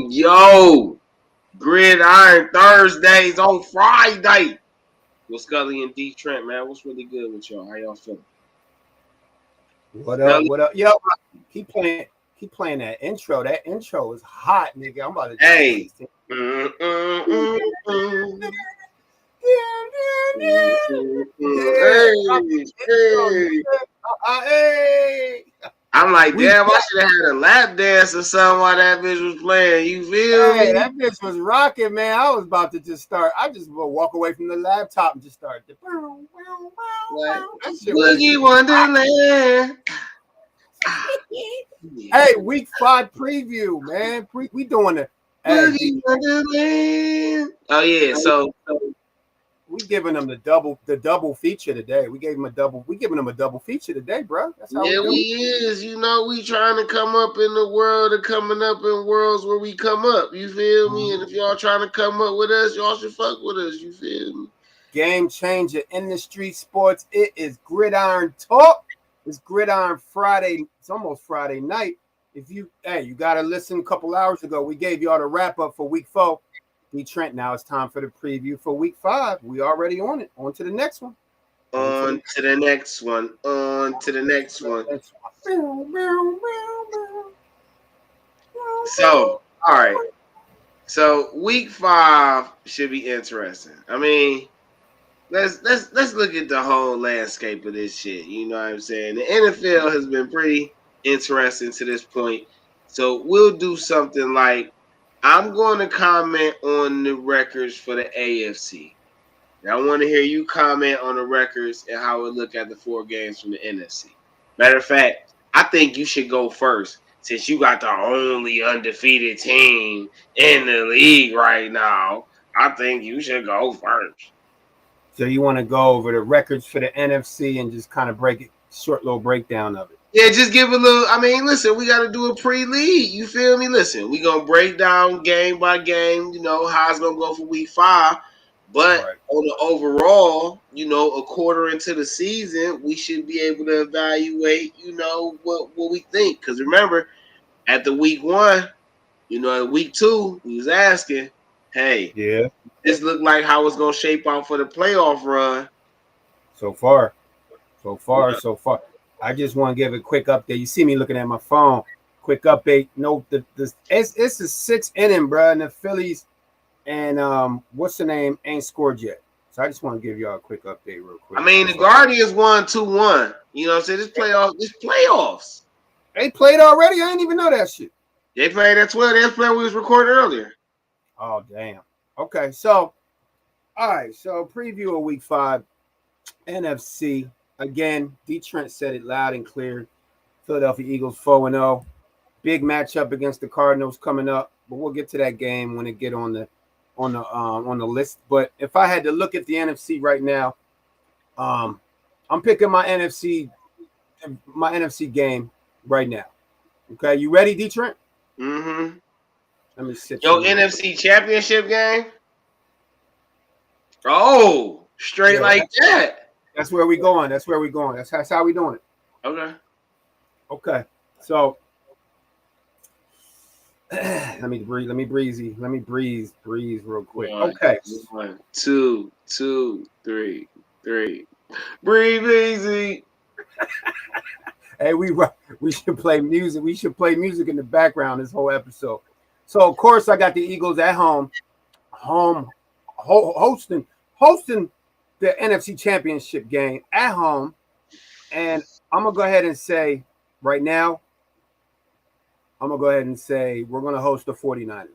Yo. Gridiron Thursdays on Friday with Scully and Dee Trynt, man. What's really good with y'all? How y'all feeling? What up? Yo, keep playing that intro. That intro is hot, nigga. I'm about to Hey. Hey. I'm like, damn, I should have had a lap dance or something while that bitch was playing. You feel me? That bitch was rocking, man. I was about to just start. I just will walk away from the laptop and just start. Boogie Wonderland. Hey, week 5 preview, man. We doing it. Boogie Wonderland. Oh yeah, so we giving them the double feature today. We giving them a double feature today, bro. That's how we is. You know, we trying to come up in the world of coming up in worlds where we come up. You feel me? And if y'all trying to come up with us, y'all should fuck with us. You feel me? Game changer in the street sports. It is Gridiron Talk. It's Gridiron Friday. It's almost Friday night. If you gotta listen. A couple hours ago, we gave y'all the wrap up for week 4. Dee Trynt, now it's time for the preview for week 5. We already on it. On to the next one. On to the next one. So, all right. So week 5 should be interesting. I mean, let's look at the whole landscape of this shit. You know what I'm saying? The NFL has been pretty interesting to this point. So we'll do something like, I'm going to comment on the records for the AFC. And I want to hear you comment on the records and how we look at the 4 games from the NFC. Matter of fact, I think you should go first since you got the only undefeated team in the league right now. I think you should go first. So you want to go over the records for the NFC and just kind of short little breakdown of it. Yeah, just give a little. I mean, listen, we got to do a pre-league. You feel me? Listen, we going to break down game by game, you know, how it's going to go for week 5. But on the overall, you know, a quarter into the season, we should be able to evaluate, you know, what we think. Because remember, at the week 1, you know, at week 2, we was asking, hey, this looked like how it's going to shape out for the playoff run. So far. I just want to give a quick update. You see me looking at my phone. Quick update. No, it's the 6th inning, bro, and the Phillies and what's the name ain't scored yet. So I just want to give y'all a quick update real quick. I mean, the Guardians won 2-1. You know what I'm saying? This playoffs. They played already? I didn't even know that shit. They played at 12. They played we was recording earlier. Oh, damn. Okay, so all right, so preview of week 5, NFC. Again, Dee Trynt said it loud and clear. Philadelphia Eagles 4-0. Big matchup against the Cardinals coming up, but we'll get to that game when it get on the list. But if I had to look at the NFC right now, I'm picking my NFC game right now. Okay, you ready, Dee Trynt? Mm-hmm. Let me sit. Yo, NFC Championship game. Oh, straight like that. That's where we going. That's how we doing it. Okay. So let me breathe real quick. Okay. 1, 2, 3. Breathe easy. Hey, we should play music. We should play music in the background this whole episode. So of course I got the Eagles at home hosting the NFC Championship game at home, and I'm gonna go ahead and say right now, we're gonna host the 49ers.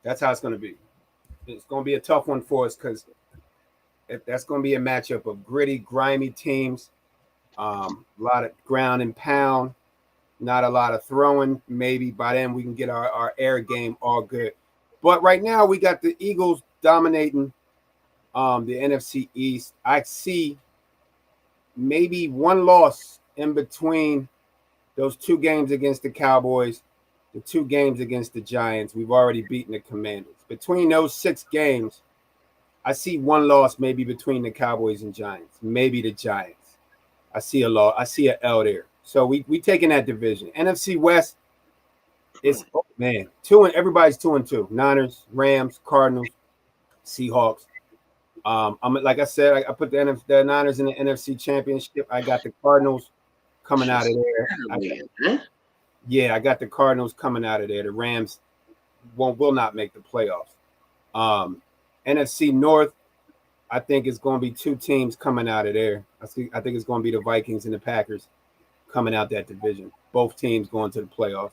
That's how it's gonna be. It's gonna be a tough one for us because that's gonna be a matchup of gritty, grimy teams. A lot of ground and pound, not a lot of throwing. Maybe by then we can get our air game all good. But right now we got the Eagles dominating the NFC East. I see maybe one loss in between those two games against the Cowboys, the two games against the Giants. We've already beaten the Commanders. Between those 6 games, I see one loss maybe between the Cowboys and Giants, maybe the Giants. I see a loss. I see an L there. So we taking that division. NFC West is everybody's 2-2. Niners, Rams, Cardinals, Seahawks. I'm like I said, I put the Niners in the NFC Championship. I got the Cardinals coming out of there. I got the Cardinals coming out of there. The Rams will not make the playoffs. NFC North, I think it's going to be 2 teams coming out of there. I think it's going to be the Vikings and the Packers coming out that division. Both teams going to the playoffs.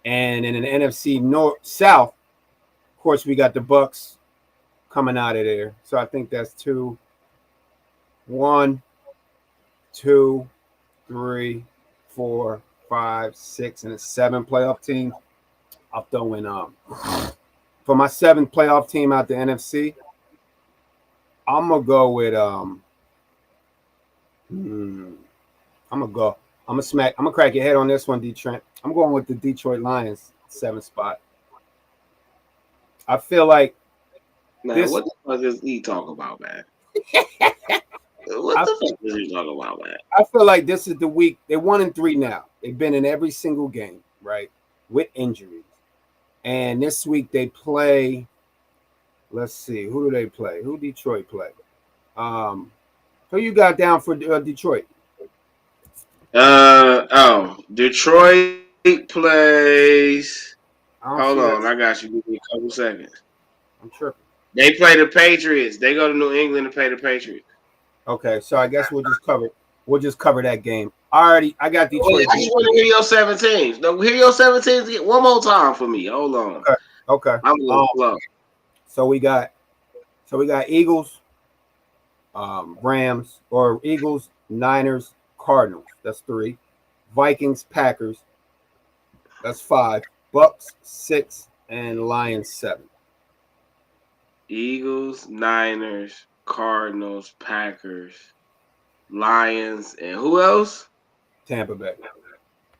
And in the NFC South, of course, we got the Bucks coming out of there. So I think that's 2, 1, 2, 3, 4, 5, 6, and a 7 playoff team. I'll throw in for my 7th playoff team out the NFC. I'm gonna go with I'm gonna crack your head on this one, DeeTrynt. I'm going with the Detroit Lions 7th spot. I feel like what the fuck is he talking about, man? What the fuck is he talking about, man? I feel like this is the week. They're 1-3 now. They've been in every single game, right? With injuries. And this week they play. Let's see. Who do they play? Who Detroit play? Who you got down for Detroit? Detroit plays. Hold on, that. I got you. Give me a couple seconds. I'm tripping. They play the Patriots. They go to New England to play the Patriots. Okay, so I guess we'll just cover that game. I got Detroit. I just want to hear your 7 teams. No, hear your 7 teams again one more time for me. Hold on. Okay. I'm a little slow. So we got Eagles, Rams, or Eagles, Niners, Cardinals. That's 3. Vikings, Packers. That's 5. Bucks 6 and Lions 7. Eagles, Niners, Cardinals, Packers, Lions, and who else? Tampa Bay.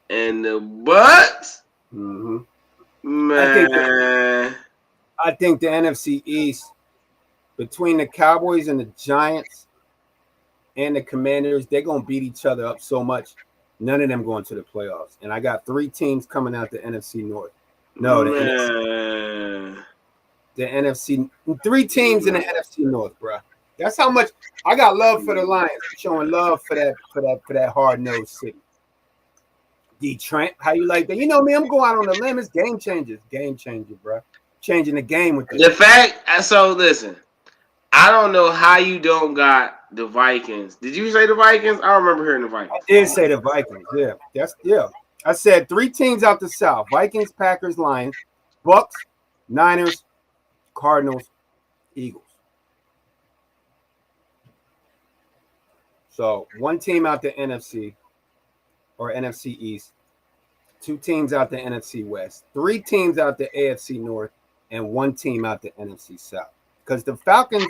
And the Bucks? Mm-hmm. Man. I think the NFC East, between the Cowboys and the Giants and the Commanders, they're going to beat each other up so much. None of them going to the playoffs. And I got 3 teams coming out the NFC North. No, the NFC. 3 teams in the NFC North, bro. That's how much I got love for the Lions. Showing love for that hard-nosed city. DeeTrynt, how you like that? You know me, I'm going out on the limb. It's game changer, bro. Changing the game with this. The fact, so listen, I don't know how you don't got the Vikings. Did you say the Vikings? I don't remember hearing the Vikings. I did say the Vikings. Yeah. I said 3 teams out the South: Vikings, Packers, Lions, Bucks, Niners, Cardinals, Eagles. So 1 team out the NFC or NFC East, 2 teams out the NFC West, 3 teams out the AFC North, and 1 team out the NFC South. Because the Falcons,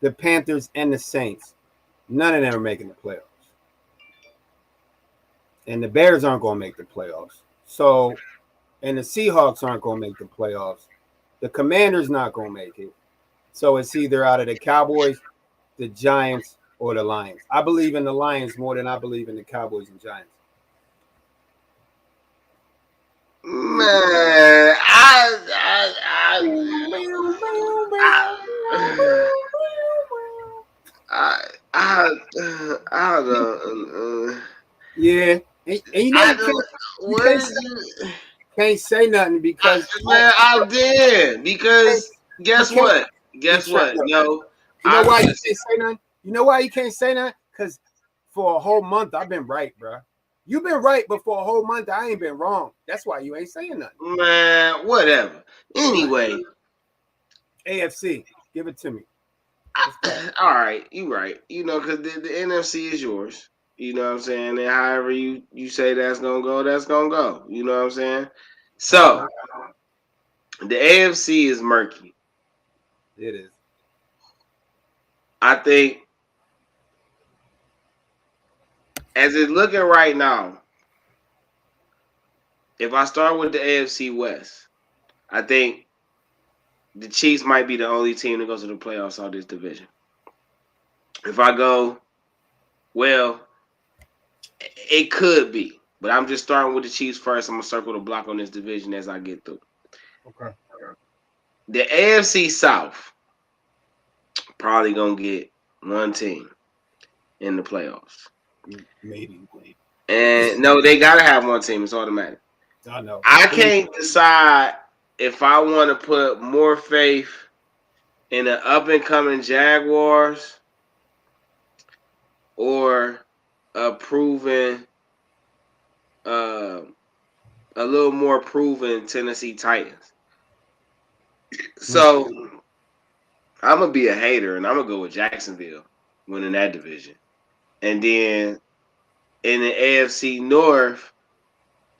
the Panthers, and the Saints, none of them are making the playoffs. And the Bears aren't going to make the playoffs. So, and the Seahawks aren't going to make the playoffs. The Commanders not going to make it. So it's either out of the Cowboys, the Giants, or the Lions. I believe in the Lions more than I believe in the Cowboys and Giants. Man, I don't know. And you know can't say nothing because I did because guess what? Guess what? No, you know why you can't say nothing? You know why you can't say nothing? Because for a whole month I've been right, bro. You've been right, but for a whole month I ain't been wrong. That's why you ain't saying nothing. Man, whatever. Anyway, AFC, give it to me. All right, you right. You know, because the NFC is yours. You know what I'm saying? And however you say that's gonna go, that's gonna go. You know what I'm saying? So the AFC is murky. It is. I think as it's looking right now, if I start with the AFC West, I think the Chiefs might be the only team that goes to the playoffs out of this division. If I go, well, it could be. But I'm just starting with the Chiefs first. I'm going to circle the block on this division as I get through. Okay. The AFC South probably going to get one team in the playoffs. Maybe. And no, they got to have one team. It's automatic. I know. I can't decide if I want to put more faith in the up-and-coming Jaguars or a proven, a little more proven Tennessee Titans. So I'm going to be a hater, and I'm going to go with Jacksonville winning that division. And then in the AFC North,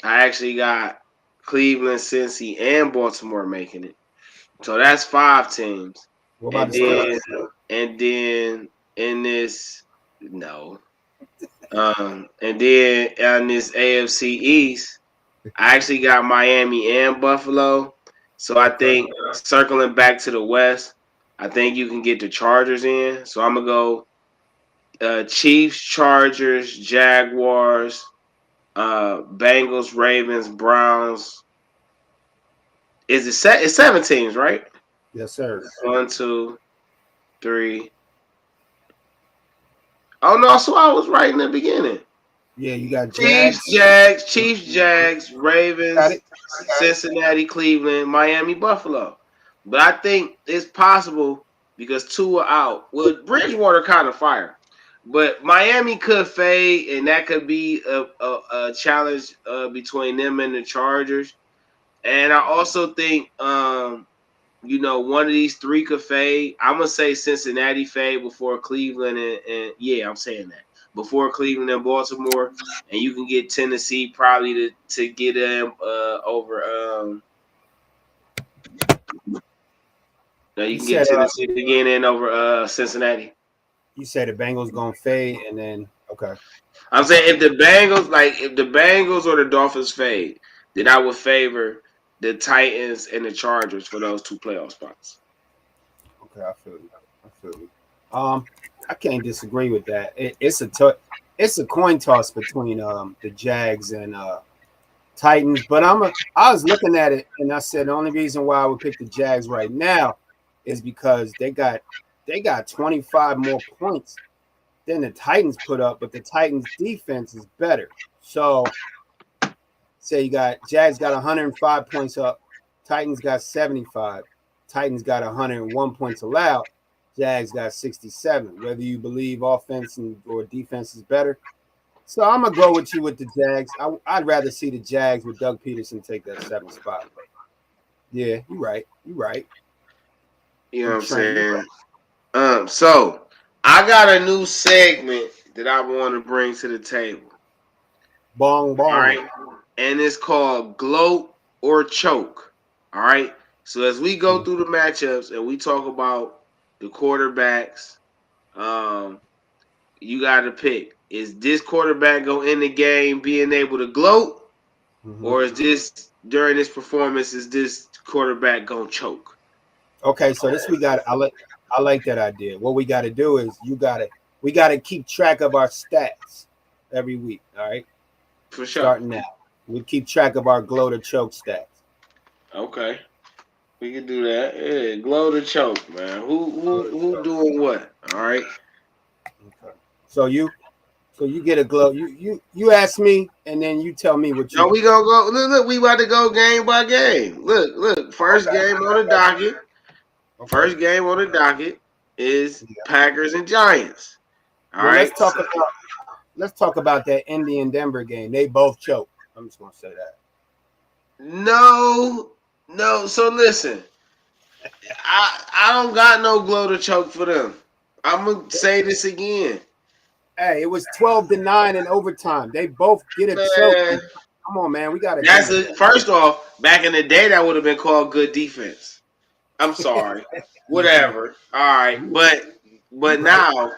I actually got Cleveland, Cincy, and Baltimore making it. So that's 5 teams. What about the Steelers? And then in this, no. And then on this AFC East, I actually got Miami and Buffalo. So I think circling back to the West, I think you can get the Chargers in. So I'm going to go Chiefs, Chargers, Jaguars, Bengals, Ravens, Browns. It's 7 teams, right? Yes, sir. 1, 2, 3. Oh no, so I was right in the beginning. Yeah, you got Chiefs, Jags, Ravens, Cincinnati, Cleveland, Miami, Buffalo. But I think it's possible because 2 are out. Well, Bridgewater kind of fired. But Miami could fade, and that could be a challenge between them and the Chargers. And I also think one of these 3 could fade. I'm gonna say Cincinnati fade before Cleveland and yeah, I'm saying that before Cleveland and Baltimore, and you can get Tennessee probably to get them over. No, you can get Tennessee to get in over Cincinnati. You said the Bengals gonna fade, and then okay. I'm saying if the Bengals or the Dolphins fade, then I would favor the Titans and the Chargers for those 2 playoff spots. Okay, I feel you. I can't disagree with that. It's a coin toss between the Jags and Titans, but I was looking at it and I said the only reason why I would pick the Jags right now is because they got 25 more points than the Titans put up, but the Titans defense is better. So say you got Jags got 105 points up, Titans got 75, Titans got 101 points allowed, Jags got 67. Whether you believe offense or defense is better. So I'm gonna go with you with the Jags. I'd rather see the Jags with Doug Peterson take that 7th spot. Yeah, you're right. You know what I'm saying? So I got a new segment that I want to bring to the table. Bong bong. All right, and it's called Gloat or Choke. All right. So as we go through the matchups and we talk about the quarterbacks, you got to pick: is this quarterback go in the game being able to gloat, or is this during this performance is this quarterback gonna choke? Okay, so this we got. I like that idea. What we got to do is we got to keep track of our stats every week. All right, for sure. Starting now, we keep track of our gloat or choke stats. Okay, we can do that. Yeah, gloat or choke, man. Who doing what? All right. Okay. So you So you get a glow. You ask me, and then you tell me what you. No, we gonna go. Look, we about to go game by game. Look. First game on the docket. Okay. First game on the docket is Packers and Giants. All Well, right. let's talk about that Indy and Denver game. They both choked. I'm just gonna say that. No. So listen, I don't got no glow to choke for them. I'm gonna say this again. Hey, it was 12-9 in overtime. They both get a choke. Man, Come on, man. We gotta. that's it. First off, back in the day, that would have been called good defense. I'm sorry. Whatever. All right, but now,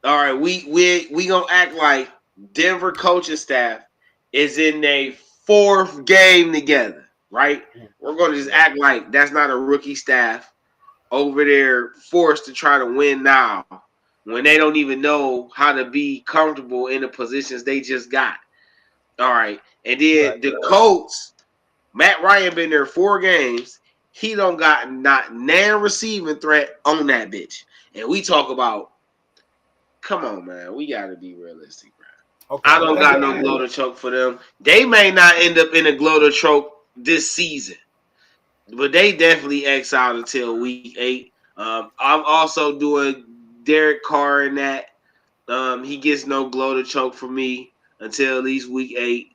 all right, we gonna act like Denver coaching staff is in their fourth game together, right? We're gonna just act like that's not a rookie staff over there forced to try to win now when they don't even know how to be comfortable in the positions they just got. All right, and then the Colts, Matt Ryan been there 4 games. He don't got not nan receiving threat on that bitch. And we talk about, come on, man, we got to be realistic, bro. Okay, I don't got no glow to choke for them. They may not end up in a glow to choke this season, but they definitely exiled until week 8. I'm also doing Derek Carr in that. He gets no glow to choke for me until at least week 8.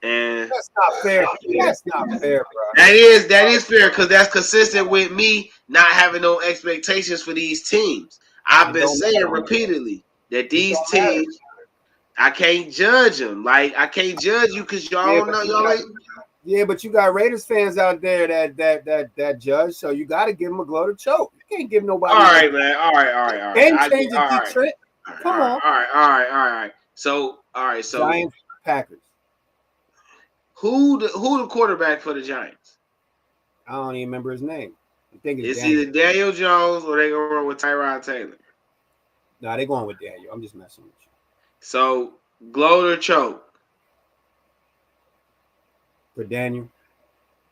And that's not fair. That's not fair, bro. That is fair because that's consistent with me not having no expectations for these teams. I've been saying repeatedly that these teams, I can't judge them. Like I can't judge you because y'all don't know y'all. Yeah, but you got Raiders fans out there that judge, so you got to give them a glow to choke. You can't give nobody. All right, man. All right. And change the Detroit. Come on. All right. So Giants, Packers. Who the quarterback for the Giants? I don't even remember his name. I think it's either Daniel Jones or they gonna run with Tyrod Taylor. Nah, they going with Daniel. I'm just messing with you. So glow or choke for Daniel.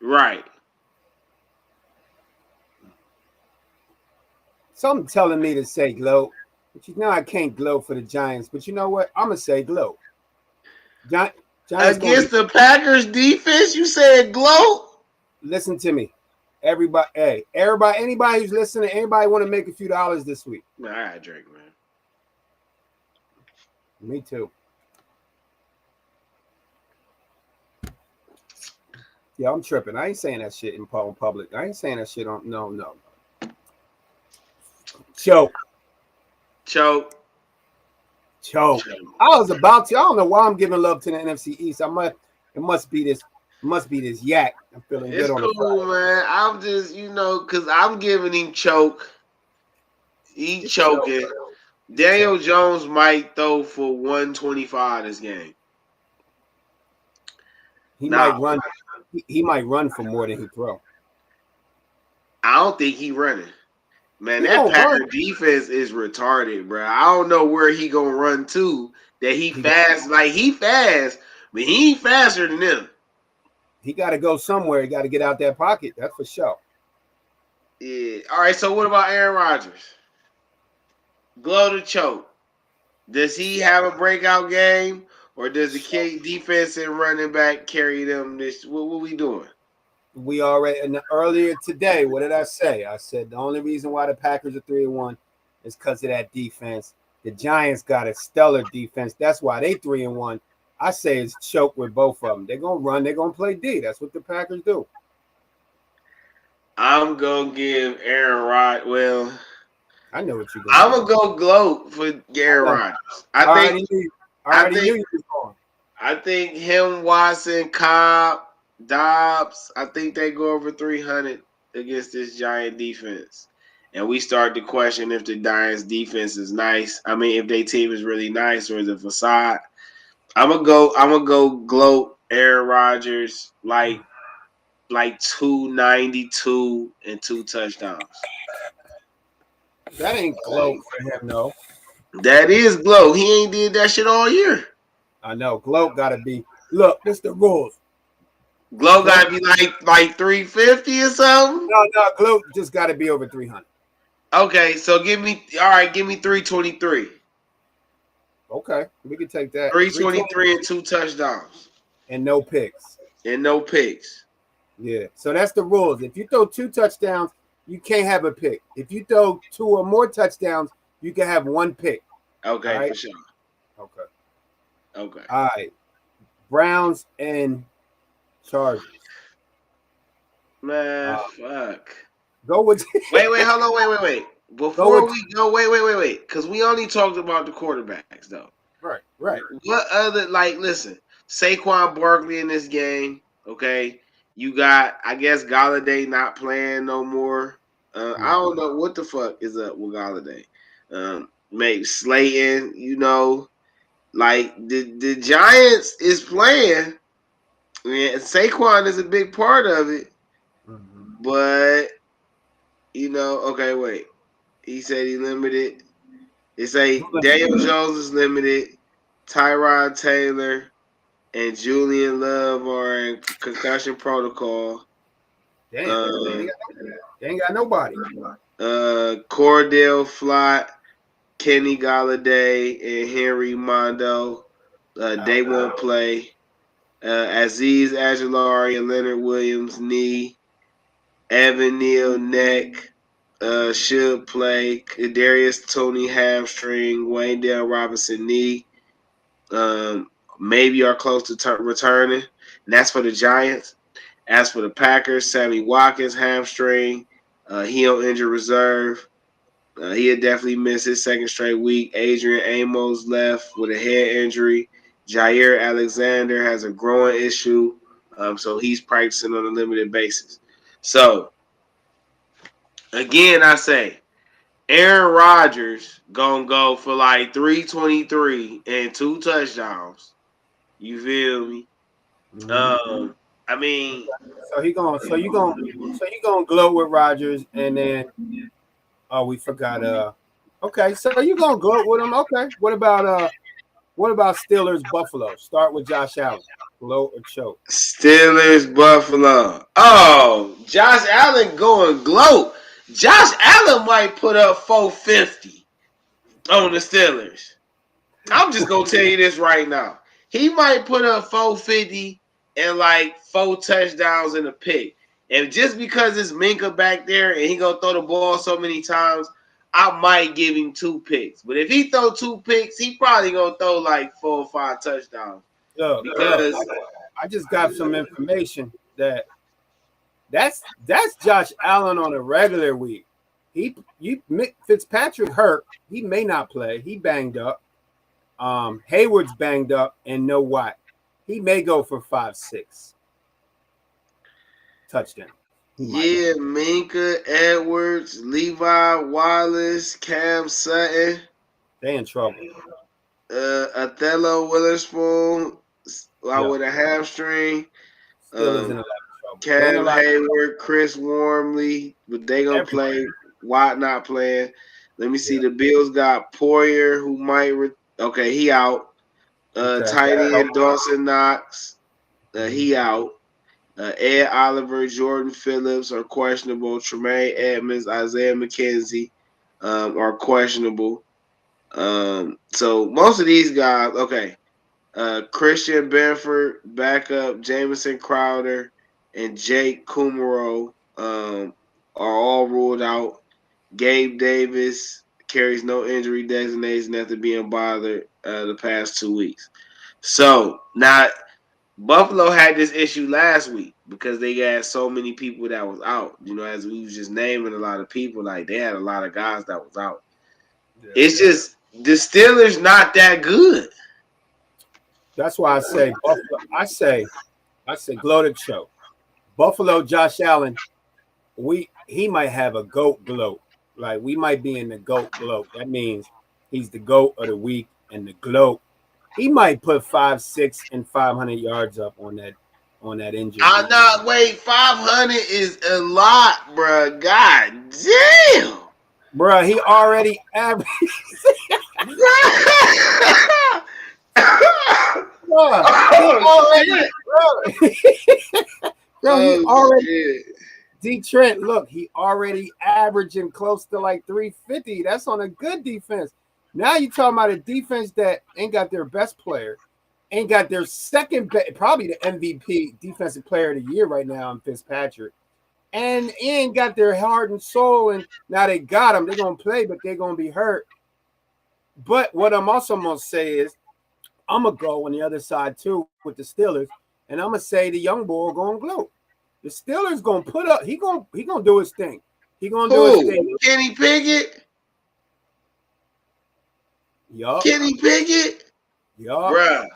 Right. Something telling me to say glow, but you know I can't glow for the Giants. But you know what? I'm gonna say glow. Giants against the Packers defense, you said glow. Listen to me, everybody. Hey, anybody who's listening, anybody want to make a few dollars this week? Man, I got drink, man. Me too. Yeah, I'm tripping. I ain't saying that shit in public. I ain't saying that shit on. No. Choke. I was about to. I don't know why I'm giving love to the NFC East. It must be this yak. I'm feeling it's good on cool, man. I'm just, because I'm giving him choke. He choking. Daniel Jones might throw for 125 this game. He might run. He might run for more than he throw. I don't think he running. Man, that Packer defense is retarded, bro. I don't know where he gonna run to. That he fast, he fast, but he ain't faster than them. He got to go somewhere. He got to get out that pocket. That's for sure. Yeah. All right. So what about Aaron Rodgers? Glow to choke. Does he have a breakout game, or does the defense and running back carry them? What we doing? We already earlier today. What did I say? I said the only reason why the Packers are 3-1 is because of that defense. The Giants got a stellar defense. That's why they 3-1. I say it's choke with both of them. They're gonna run. They're gonna play D. That's what the Packers do. I'm gonna give Aaron Rodgers. Well, I know what you're going. I'm gonna go gloat for Aaron Rodgers. I think him, Watson, Cobb, Dobbs. I think they go over 300 against this Giant defense, and we start to question if the Giants defense is nice. I mean, if their team is really nice or is it facade. I'm gonna go gloat Aaron Rodgers like 292 and 2 touchdowns. That ain't gloat for him, no. That is gloat. He ain't did that shit all year. I know. Gloat gotta be. Look, this the rules. Gloat gotta be like 350 or something. No. Gloat just gotta be over 300. Okay, so give me 323. Okay, we can take that. 323 and 2 touchdowns. And no picks. And no picks. Yeah. So that's the rules. If you throw 2 touchdowns, you can't have a pick. If you throw 2 or more touchdowns, you can have 1 pick. Okay, right? for sure. Okay. Okay. All right. Browns and Chargers. Man, fuck. Go with Wait, hold on, wait. Before we go, wait. Because we only talked about the quarterbacks, though. Right. What other, listen, Saquon Barkley in this game, okay? You got, I guess, Galladay not playing no more. I don't know what the fuck is up with Galladay. Maybe Slayton, the Giants is playing. Yeah, Saquon is a big part of it. But, okay, wait. He said he limited. They say Daniel Jones is limited. Tyrod Taylor and Julian Love are in concussion protocol. Damn, they ain't got nobody. Cordell Flott, Kenny Galladay, and Henry Mondo. They won't play. Aziz Ajulari and Leonard Williams knee. Evan Neal neck. Should play. Kadarius Toney hamstring. Wayndale Robinson knee. Maybe are close to returning. And that's for the Giants. As for the Packers, Sammy Watkins hamstring. He on injured reserve. He'll definitely miss his second straight week. Adrian Amos left with a head injury. Jair Alexander has a growing issue. So he's practicing on a limited basis. So, again, I say, Aaron Rodgers gonna go for 323 and 2 touchdowns. You feel me? I mean, so you gonna gloat with Rodgers, and then we forgot. Okay, so you gonna gloat with him? Okay. What about Steelers Buffalo? Start with Josh Allen. Gloat or choke? Steelers Buffalo. Oh, Josh Allen going gloat. Josh Allen might put up 450 on the Steelers. I'm just gonna tell you this right now. He might put up 450 and 4 touchdowns in a pick. And just because it's Minka back there and he gonna throw the ball so many times, I might give him 2 picks. But if he throw 2 picks, he probably gonna throw 4 or 5 touchdowns. Because I just got some information that's Josh Allen on a regular week. Fitzpatrick hurt. He may not play. He banged up. Hayward's banged up, and know what? He may go for 5-6 touchdown. Yeah, Minka, Edwards, Levi Wallace, Cam Sutton. They in trouble. Othello Witherspoon with a hamstring. Still is in a lot of trouble. Cam Hayward, Chris Wormley, but they gonna play. Watt not playing. Let me see. The Bills got Poyer, who might. He out. Tight end Dawson Knox, he out. Ed Oliver, Jordan Phillips are questionable. Tremaine Edmonds, Isaiah McKenzie are questionable. So most of these guys, Christian Benford, backup, Jamison Crowder, and Jake Kumaro are all ruled out. Gabe Davis carries no injury designation after being bothered the past 2 weeks. So now Buffalo had this issue last week because they had so many people that was out. As we was just naming a lot of people, they had a lot of guys that was out. Yeah. It's just the Steelers not that good. That's why I say Buffalo. I say gloated show. Buffalo, Josh Allen. He might have a GOAT gloat. We might be in the GOAT gloat. That means he's the GOAT of the week and the gloat. He might put 5, 6, and 500 yards up on that injury. Wait, 500 is a lot, bro. God damn, bro. He already averaged. He already. DeeTrynt, look, he already averaging close to 350. That's on a good defense. Now you talking about a defense that ain't got their best player, ain't got their probably the MVP defensive player of the year right now in Fitzpatrick, and ain't got their heart and soul. And now they got them. They're gonna play, but they're gonna be hurt. But what I'm also gonna say is, I'm gonna go on the other side too with the Steelers, and I'm gonna say the young boy gonna gloat. The Steelers gonna put up. He gonna do his thing. He gonna do his thing. Kenny Pickett. Yup. Kenny Pickett. Yup. Bruh.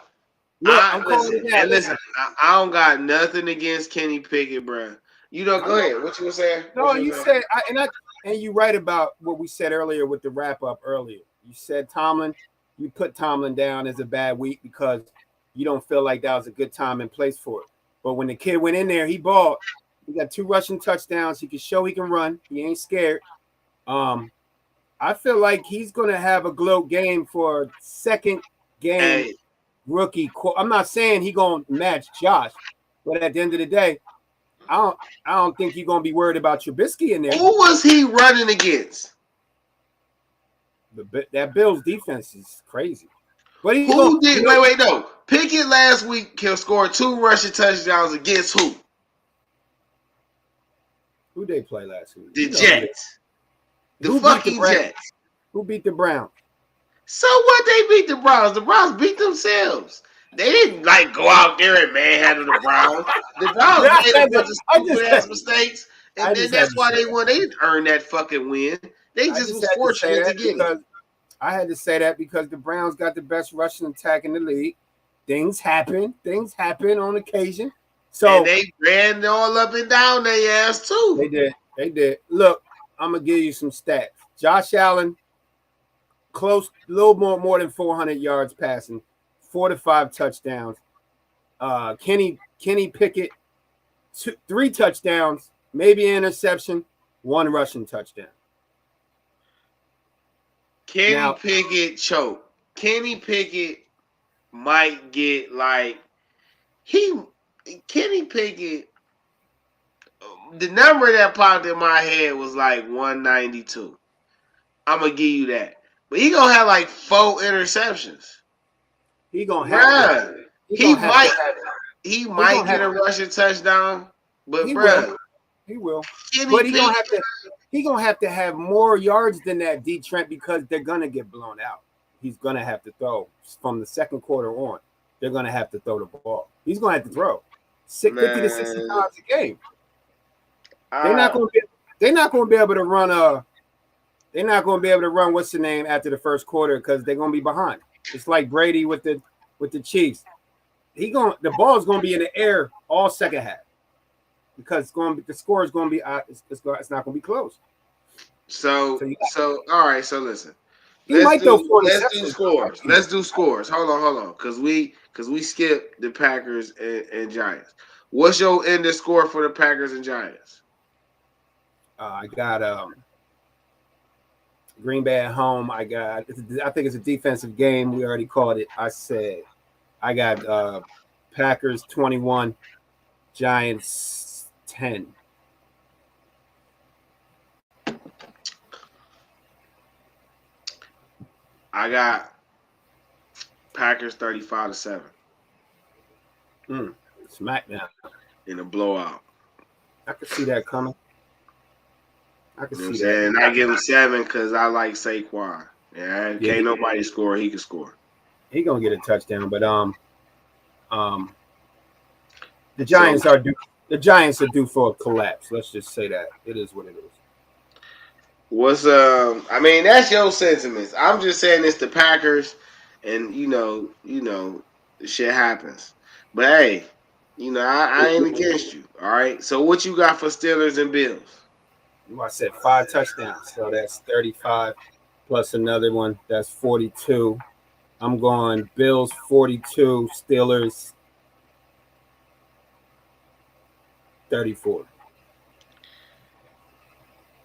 Look, listen. I don't got nothing against Kenny Pickett, bruh. You know, go ahead. What you were saying? No, you said, and you right about what we said earlier with the wrap up earlier. You said Tomlin. You put Tomlin down as a bad week because you don't feel like that was a good time and place for it. But when the kid went in there, he balled. He got 2 rushing touchdowns. He can show he can run. He ain't scared. I feel like he's going to have a gloat game for second game rookie. I'm not saying he going to match Josh, but at the end of the day, I don't think you're going to be worried about Trubisky in there. Who was he running against? That Bills defense is crazy. But no. Pickett last week scored 2 rushing touchdowns against who? Who they play last week? The Jets. The fucking Jets. Who beat the Browns? So what? They beat the Browns. The Browns beat themselves. They didn't go out there and manhandle the Browns. The Browns made a bunch of stupid ass mistakes, and then that's why they won. They didn't earn that fucking win. They just was fortunate to get it. I had to say that because the Browns got the best rushing attack in the league. Things happen. Things happen on occasion. So and they ran all up and down their ass too. They did. Look, I'm gonna give you some stats. Josh Allen, close, a little more than 400 yards passing, 4 to 5 touchdowns. Kenny Pickett, 3 touchdowns, maybe an interception, 1 rushing touchdown. Kenny Pickett choke. Kenny Pickett might get Kenny Pickett. The number that popped in my head was 192. I'm gonna give you that, but he gonna have 4 interceptions. He gonna have. He might get a rushing touchdown, but he will. But he gonna have to have more yards than that, Dee Trynt, because they're gonna get blown out. He's gonna have to throw from the second quarter on. They're gonna have to throw the ball. He's gonna have to throw 50 to 60 times a game. They're not gonna be able to run. They're not gonna be able to run. What's the name after the first quarter because they're gonna be behind. It's like Brady with the Chiefs. The ball is gonna be in the air all second half because the score is gonna be it's not gonna be close. So all right. So listen. Let's do scores. Let's do scores. Hold on, because we skipped the Packers and Giants. What's your end of score for the Packers and Giants? I got Green Bay at home. I think it's a defensive game. We already called it. I got Packers 21, Giants 10. I got Packers 35-7. Smackdown. In a blowout. I could see that coming. I give him 7 because I like Saquon. Yeah, can't nobody score. He can score. He gonna get a touchdown, but the Giants are due. The Giants are due for a collapse. Let's just say that it is what it is. I mean, that's your sentiments. I'm just saying it's the Packers, and you know, shit happens. But hey, I ain't against you. All right. So what you got for Steelers and Bills? I said 5 touchdowns, so that's 35 plus another one. That's 42. I'm going Bills 42, Steelers 34.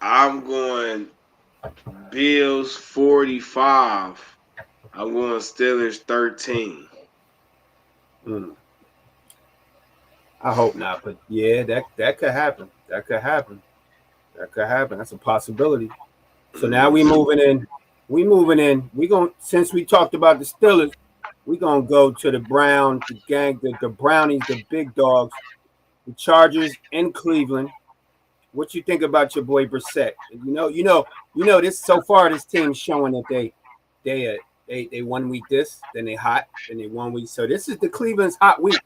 I'm going Bills 45. I'm going Steelers 13. I hope not, but yeah, that could happen. That could happen. That's a possibility. So now we're moving We moving in. We going since we talked about the Steelers, we gonna go to the Browns, the gang, the Brownies, the big dogs, the Chargers in Cleveland. What you think about your boy Brissett? This so far. This team's showing that they 1 week this, then they hot, then they 1 week. So this is the Cleveland's hot week.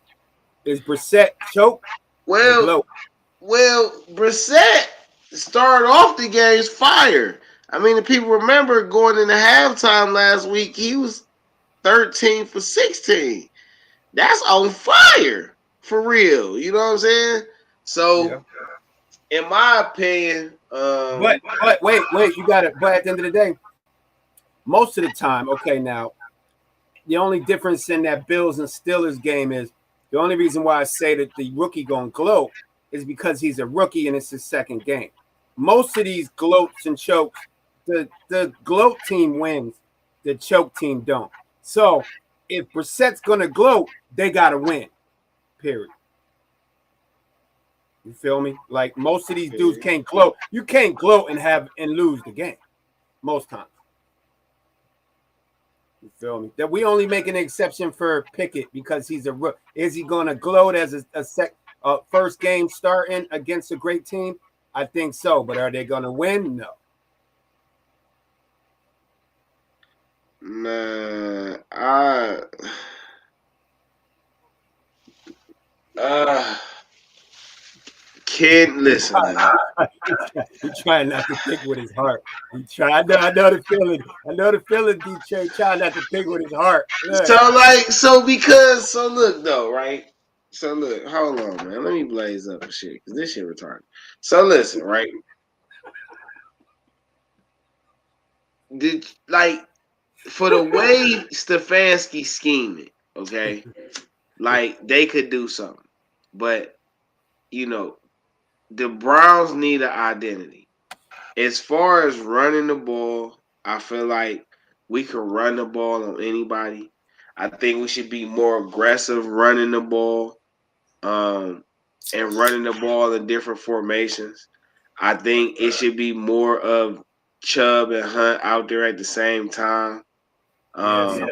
Is Brissett choke or Well, glow? Brissett started off the game's fire. I mean, if people remember going into halftime last week, he was 13 for 16. That's on fire for real. You know what I'm saying? So, in my opinion, But wait, you got it. But at the end of the day, most of the time, okay, now the only difference in that Bills and Steelers game is the only reason why I say that the rookie gonna gloat is because he's a rookie and it's his second game. Most of these gloats and chokes, the gloat team wins, the choke team don't. So if Brissett's gonna gloat, they gotta win. Period. You feel me? Like most of these dudes can't gloat. You can't gloat and lose the game most times. You feel me? That we only make an exception for Pickett because he's a rook. Is he going to gloat as a first game starting against a great team? I think so, but are they going to win? No. Man, kid, listen. He's trying not to think with his heart. I know the feeling. I know the feeling. DJ trying not to think with his heart. Yeah. So look though, right? So look, hold on, man. Let me blaze up and shit because this shit retarded. So listen, right? For the way Stefanski scheming, okay, like they could do something, but the Browns need an identity. As far as running the ball, I feel like we could run the ball on anybody. I think we should be more aggressive running the ball, and running the ball in different formations. I think it should be more of Chubb and Hunt out there at the same time. They're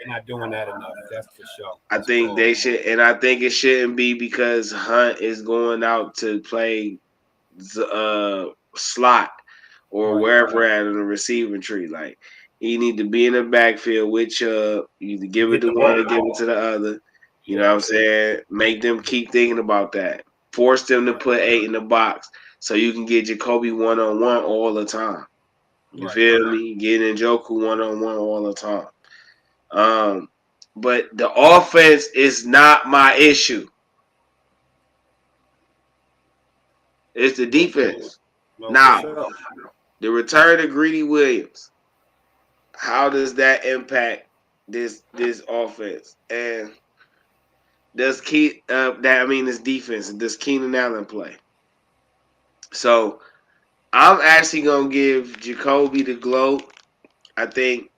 not doing that enough. That's for sure. I think they should, and I think it shouldn't be because Hunt is going out to play slot or wherever at in the receiving tree. Like he need to be in the backfield with Chubb. You need to give it to one or give it to the other. You know what I'm saying? Make them keep thinking about that. Force them to put 8 in the box so you can get Jacoby one-on-one all the time. You feel me? Getting Njoku one-on-one all the time. But the offense is not my issue. It's the defense. Now, the return of Greedy Williams. How does that impact this offense? And does this defense? Does Keenan Allen play? So I'm actually gonna give Jacoby the gloat. I think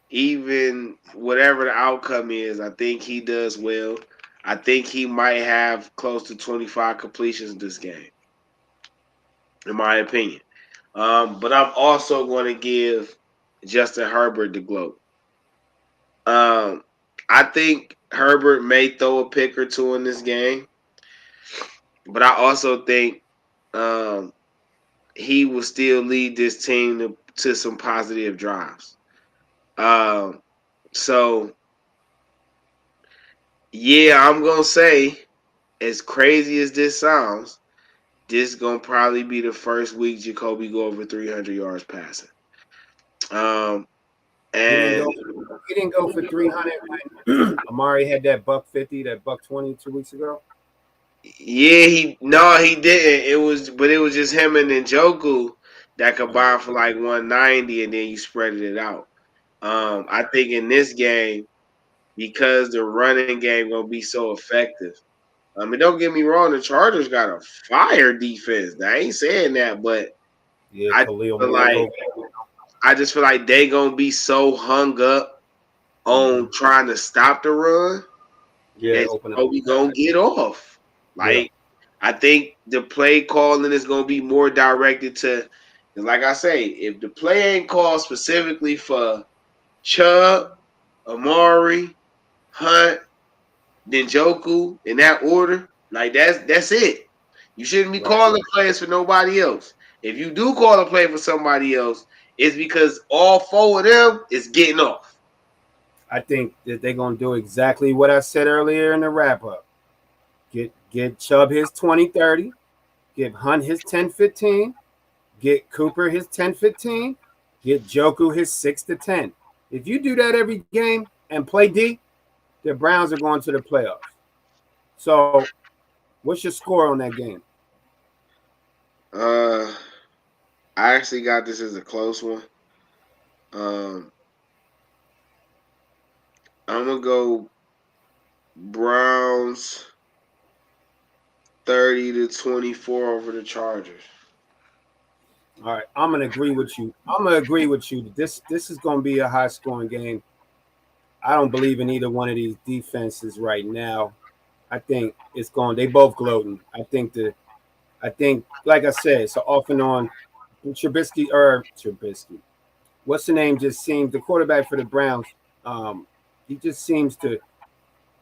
even whatever the outcome is, I think he does well. I think he might have close to 25 completions this game, in my opinion. But I'm also going to give Justin Herbert the gloat. I think Herbert may throw a pick or two in this game, but I also think he will still lead this team to some positive drives. So, yeah, I'm going to say, as crazy as this sounds, this is going to probably be the first week Jacoby go over 300 yards passing. And he didn't go for 300 when Amari had that $150, that $120 2 weeks ago. Yeah, he didn't. It was just him and Njoku that combined for like 190, and then you spread it out. I think in this game, because the running game gonna be so effective. And don't get me wrong, the Chargers got a fire defense. Now, I ain't saying that, but I just feel like they gonna be so hung up on trying to stop the run that we gonna get off. Like I think the play calling is gonna be more directed to And like I say, if the play ain't called specifically for Chubb, Amari, Hunt, Njoku in that order, like that's it. You shouldn't be Right. calling plays for nobody else. If you do call a play for somebody else, it's because all four of them is getting off. I think that they're gonna do exactly what I said earlier in the wrap up. Get Chubb his 20-30, give Hunt his 10-15, get Cooper his 10-15, get Joku his 6-10. If you do that every game and play D, the Browns are going to the playoffs. So, what's your score on that game? I actually got this as a close one. Um, I'm gonna go Browns 30-24 over the Chargers. All right, I'm gonna agree with you. This is gonna be a high scoring game. I don't believe in either one of these defenses right now. I think it's going. They both gloating. I think, like I said, so off and on. Trubisky. What's the name? Just seems the quarterback for the Browns. He just seems to.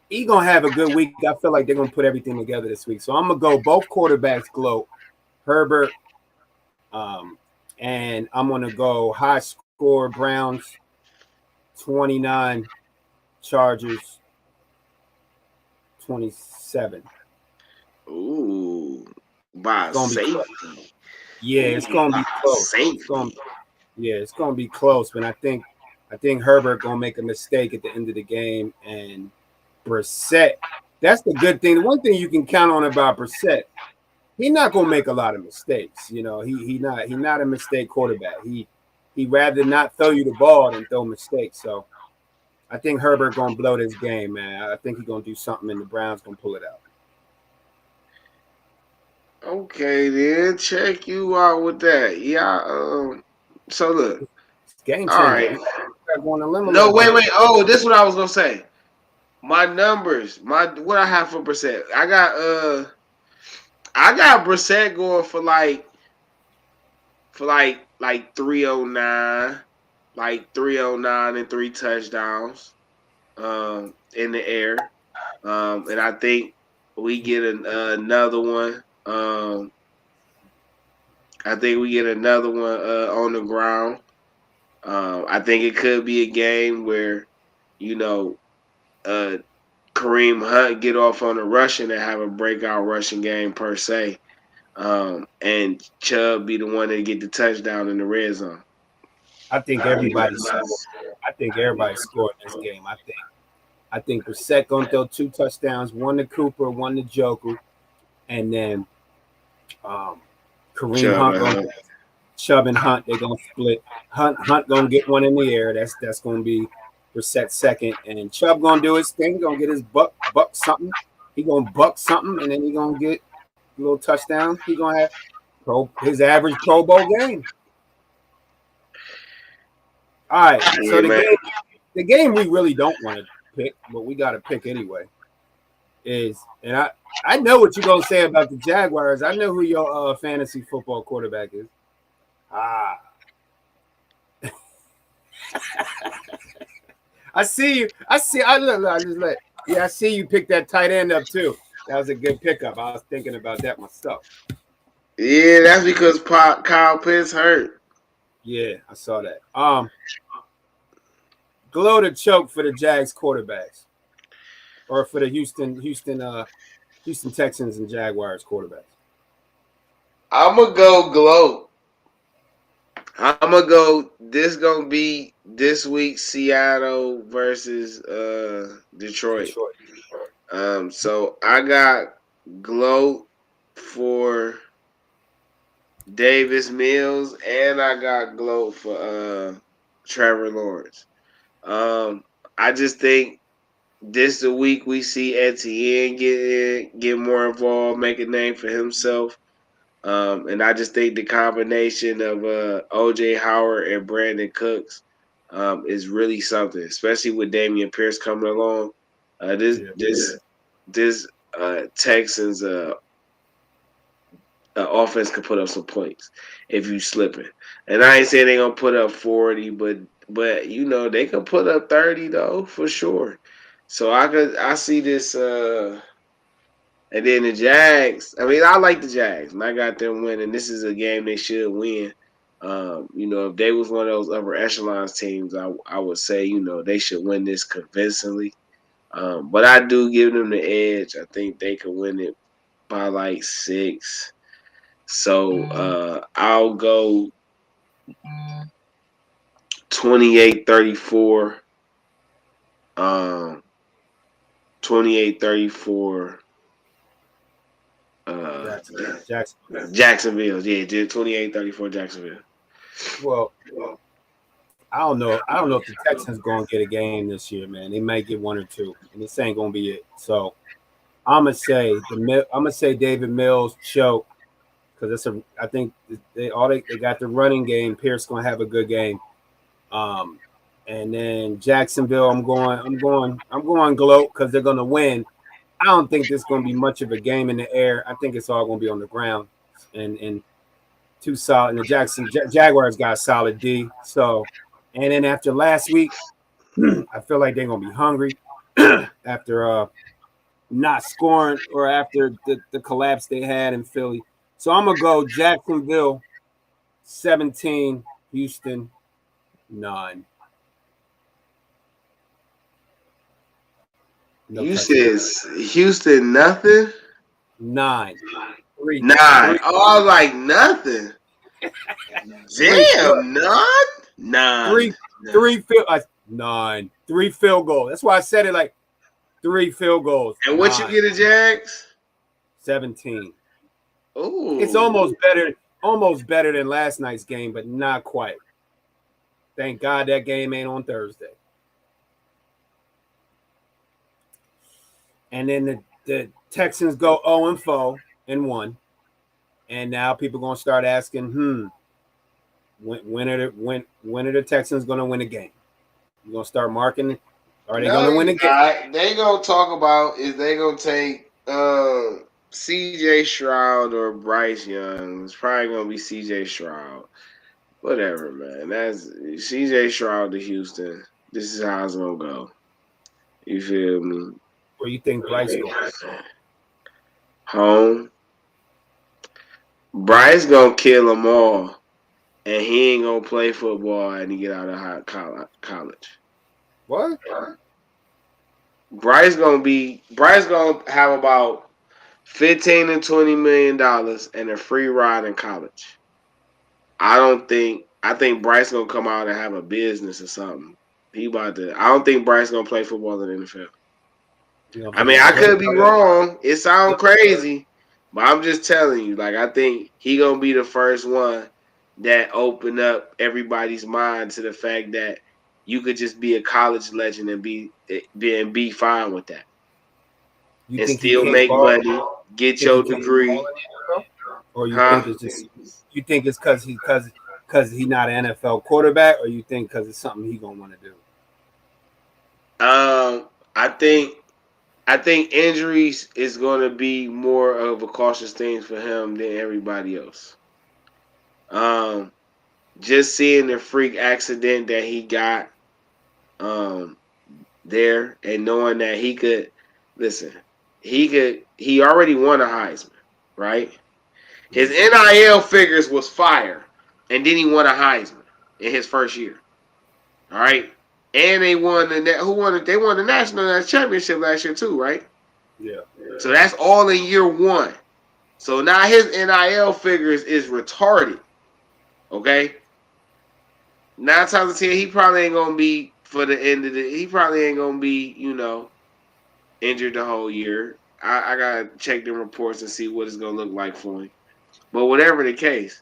He gonna have a good week. I feel like they're gonna put everything together this week. So I'm gonna go both quarterbacks gloat. Herbert, and I'm gonna go high score Browns 29, Chargers 27. Ooh, by It's gonna be safety. close. Yeah, it's gonna be close. It's gonna be close. But I think Herbert gonna make a mistake at the end of the game, and Brissett. That's the good thing. The one thing you can count on about Brissett, he's not gonna make a lot of mistakes. You know, he not a mistake quarterback. He rather not throw you the ball than throw mistakes. So I think Herbert gonna blow this game, man. I think he's gonna do something, and the Browns gonna pull it out. Okay, then check you out with that. Yeah. So look. It's game All changer. right. Going to limb a No, little bit. wait. Oh, this is what I was gonna say. My numbers, what I have for Brissett. I got Brissett going for like 309, like 309 and 3 touchdowns in the air. And I think we get another one. I think we get another one on the ground. I think it could be a game where, you know, Kareem Hunt get off on a rushing and have a breakout rushing game per se. And Chubb be the one that get the touchdown in the red zone. I think everybody's scoring this game. I think Brissett gonna throw 2 touchdowns, one to Cooper, one to Joku, and then Kareem Hunt Chubb and Hunt, they're gonna split. Hunt gonna get one in the air. That's gonna be Brissett second, and then Chubb gonna do his thing. He gonna get his buck something. He gonna buck something, and then he gonna get a little touchdown. He gonna have his average Pro Bowl game. All right, so the game we really don't want to pick, but we got to pick anyway. And I know what you're gonna say about the Jaguars. I know who your fantasy football quarterback is. I see you. I see you pick that tight end up too. That was a good pickup. I was thinking about that myself. Yeah, that's because Kyle Pitts hurt. Yeah, I saw that. Glow to choke for the Jags quarterbacks, or for the Houston Texans and Jaguars quarterbacks. I'm gonna go gloat. I'm gonna go. This gonna be this week Seattle versus Detroit. So I got gloat for Davis Mills, and I got gloat for Trevor Lawrence. I just think this the week we see Etienne get more involved, make a name for himself. And I just think the combination of OJ Howard and Brandon Cooks is really something, especially with Damian Pierce coming along. This Texans offense can put up some points if you slipping. And I ain't saying they gonna put up 40, but they can put up 30 though for sure. So I see this. And then the Jags. I mean, I like the Jags, and I got them winning. This is a game they should win. If they was one of those upper echelons teams, I would say they should win this convincingly. But I do give them the edge. I think they could win it by like 6. So I'll go 28-34. 28-34. Jacksonville. Yeah, 28-34 Jacksonville. Well, I don't know. I don't know if the Texans going to get a game this year, man. They might get 1 or 2, and this ain't going to be it. So I'm gonna say David Mills choke because I think they got the running game. Pierce gonna have a good game. And then Jacksonville, I'm going gloat because they're gonna win. I don't think there's gonna be much of a game in the air. I think it's all gonna be on the ground and too solid. And the Jaguars got a solid D. So, and then after last week, I feel like they're gonna be hungry after not scoring or after the collapse they had in Philly. So I'm gonna go Jacksonville 17, Houston 9. No you said Houston nothing? 9. 3. 9. Oh, I was like nothing. Damn, none. 9. 3 field goals. That's why I said it like 3 field goals. And what 9. You get a Jags? 17. Oh, it's almost better than last night's game, but not quite. Thank God that game ain't on Thursday. And then the Texans go 0-4-1, and now people gonna start asking, when are the Texans gonna win a game? You gonna start marking? Are they gonna win a game? They gonna talk about is they gonna take C.J. Stroud or Bryce Young. It's probably gonna be C.J. Stroud. Whatever, man. That's C.J. Stroud to Houston. This is how it's gonna go. You feel me? Where you think Bryce goes? Home. Bryce gonna kill them all, and he ain't gonna play football and he get out of college. What? Bryce gonna have about $15 to $20 million and a free ride in college. I think Bryce gonna come out and have a business or something. I don't think Bryce gonna play football in the NFL. I mean, I could be wrong. It sounds crazy, but I'm just telling you. Like, I think he gonna be the first one that open up everybody's mind to the fact that you could just be a college legend and be fine with that, and still make money, get your degree. Or think it's because he's not an NFL quarterback, or you think because it's something he gonna want to do? I think injuries is going to be more of a cautious thing for him than everybody else. Just seeing the freak accident that he got there and knowing that he already won a Heisman, right? His NIL figures was fire, and then he won a Heisman in his first year. All right? And they won the national championship last year too, right? Yeah. So that's all in year 1. So now his NIL figures is retarded. Okay. 9 times out of 10, he probably ain't gonna be for the end of he probably ain't gonna be, injured the whole year. I gotta check the reports and see what it's gonna look like for him. But whatever the case,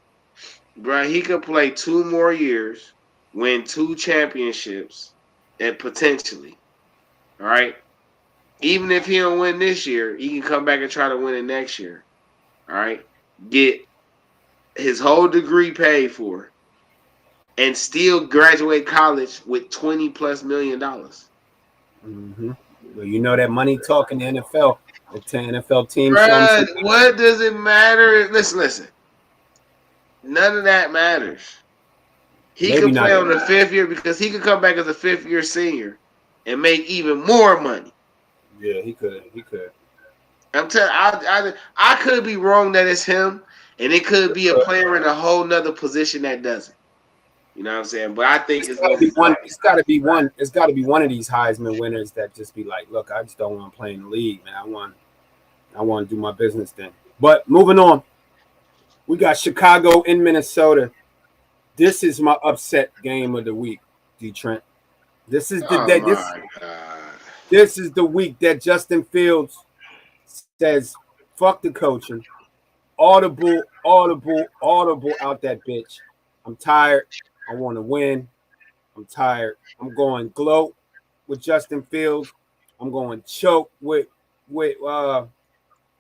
bro, he could play 2 more years, win 2 championships. And potentially, all right. Even if he don't win this year, he can come back and try to win it next year. All right, get his whole degree paid for, and still graduate college with $20+ million. Mm-hmm. Well, that money talk in the NFL The NFL team. Bruh, what does it matter? Listen. None of that matters. He Maybe could not. play on the 5th year because he could come back as a 5th-year senior and make even more money. Yeah, he could. He could. I'm telling. I could be wrong that it's him, and it could be a player in a whole nother position that doesn't. You know what I'm saying? But I think it's gonna be one. It's got to be one. It's got to be one of these Heisman winners that just be like, look, I just don't want to play in the league, man. I want to do my business then. But moving on, we got Chicago in Minnesota. This is my upset game of the week, DeeTrynt. This is the day. This is the week that Justin Fields says, "Fuck the coaching, audible out that bitch. I'm tired. I want to win. I'm tired. I'm going gloat with Justin Fields. I'm going choke with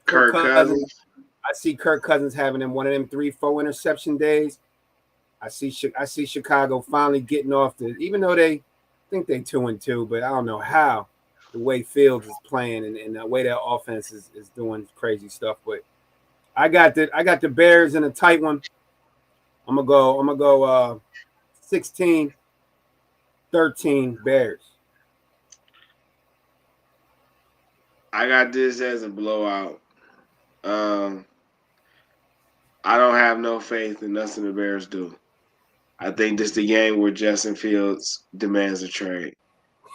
Kirk Cousins. I see Kirk Cousins having him one of them 3-4 interception days. I see Chicago finally getting off the, even though they think they 2-2, but I don't know how the way Fields is playing and the way their offense is doing crazy stuff. But I got the Bears in a tight one. I'm gonna go 16-13 Bears. I got this as a blowout. I don't have no faith in nothing the Bears do. I think this is the game where Justin Fields demands a trade.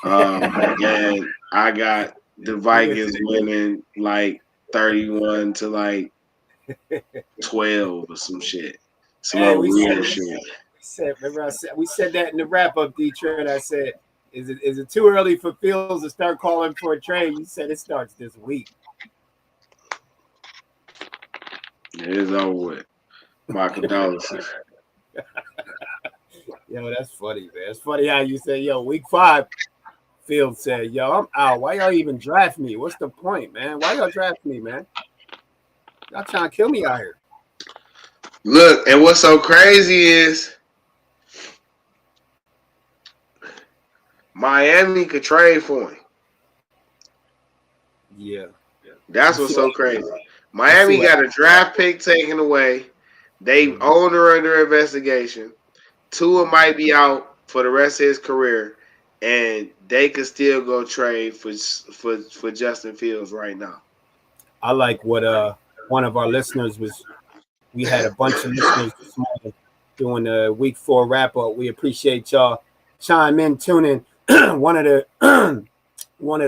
And I got the Vikings winning like 31 to like 12 or some shit. Some weird shit. We said that in the wrap-up, DeeTrynt. I said, is it too early for Fields to start calling for a trade? You said it starts this week. It is over with. My condolences. Yo, that's funny, man. It's funny how you say, yo, week 5, Fields said, yo, I'm out. Why y'all even draft me? What's the point, man? Why y'all draft me, man? Y'all trying to kill me out here. Look, and what's so crazy is Miami could trade for him. Yeah. That's what's so crazy. Miami got a draft pick taken away. They own her under investigation. Tua might be out for the rest of his career, and they could still go trade for Justin Fields right now. I like what one of our listeners was. We had a bunch of listeners this morning doing the week 4 wrap up. We appreciate y'all chime in, tune in. one of the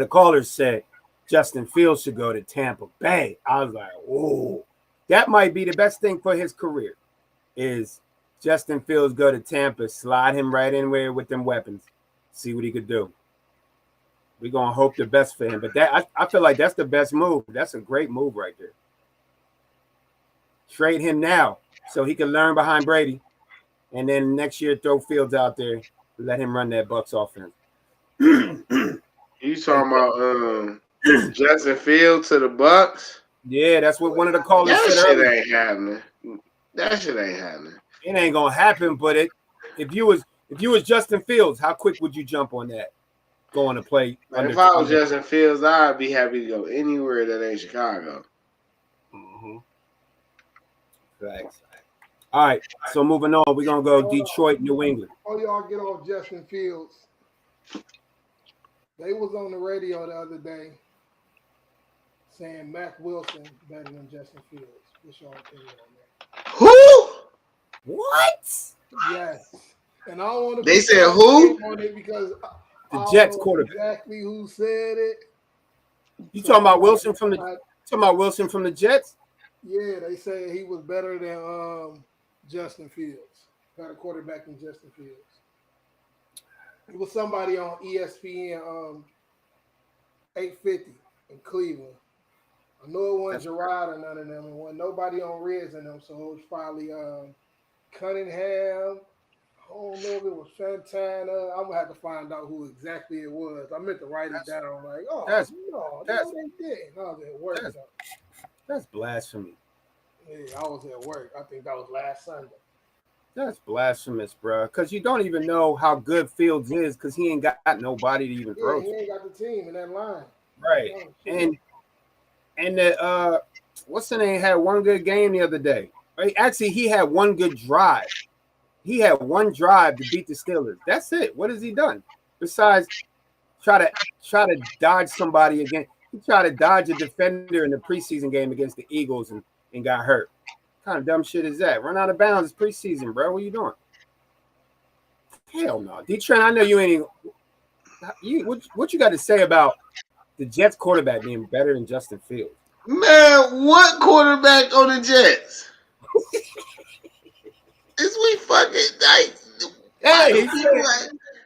callers said Justin Fields should go to Tampa Bay. I was like, oh, that might be the best thing for his career. Is Justin Fields go to Tampa, slide him right in there with them weapons, see what he could do. We're gonna hope the best for him. But that I feel like that's the best move. That's a great move right there. Trade him now so he can learn behind Brady, and then next year throw Fields out there, let him run that Bucs offense. You talking about Justin Fields to the Bucs? Yeah, that's what one of the callers said earlier. That shit ain't happening. That shit ain't happening. It ain't gonna happen. But if you was Justin Fields, how quick would you jump on that? Going to play. If I was Justin Fields, I'd be happy to go anywhere that ain't Chicago. Mm-hmm. Thanks. All right, so moving on, we're gonna go Detroit, New England. Oh, y'all get off Justin Fields. They was on the radio the other day saying Mac Wilson better than Justin Fields. What's your opinion on that? Who? What? Yes. And I don't want to. They said who? On it because the Jets quarterback. Exactly who said it. You talking about Wilson from the Jets? Yeah, they say he was better than Justin Fields. Got a quarterback than Justin Fields. It was somebody on ESPN 850 in Cleveland. I know it wasn't Gerard or none of them. It wasn't nobody on Reds in them, so it was probably Cunningham. I don't know if it was Santana. I'm gonna have to find out who exactly it was. I meant to write it down. I'm like, oh, that's they did. I was at work. That's blasphemy. Yeah, I was at work. I think that was last Sunday. That's blasphemous, bro. Because you don't even know how good Fields is because he ain't got nobody to even throw. He ain't got the team in that line. Right. And the what's the name had one good game the other day. Actually, he had one good drive. He had one drive to beat the Steelers. That's it. What has he done besides try to dodge somebody again? He tried to dodge a defender in the preseason game against the Eagles and got hurt. What kind of dumb shit is that? Run out of bounds. It's preseason, bro. What are you doing? Hell no. DeeTrynt, I know you ain't what you got to say about the Jets quarterback being better than Justin Fields? Man, what quarterback on the Jets? Is we fucking like? Hey,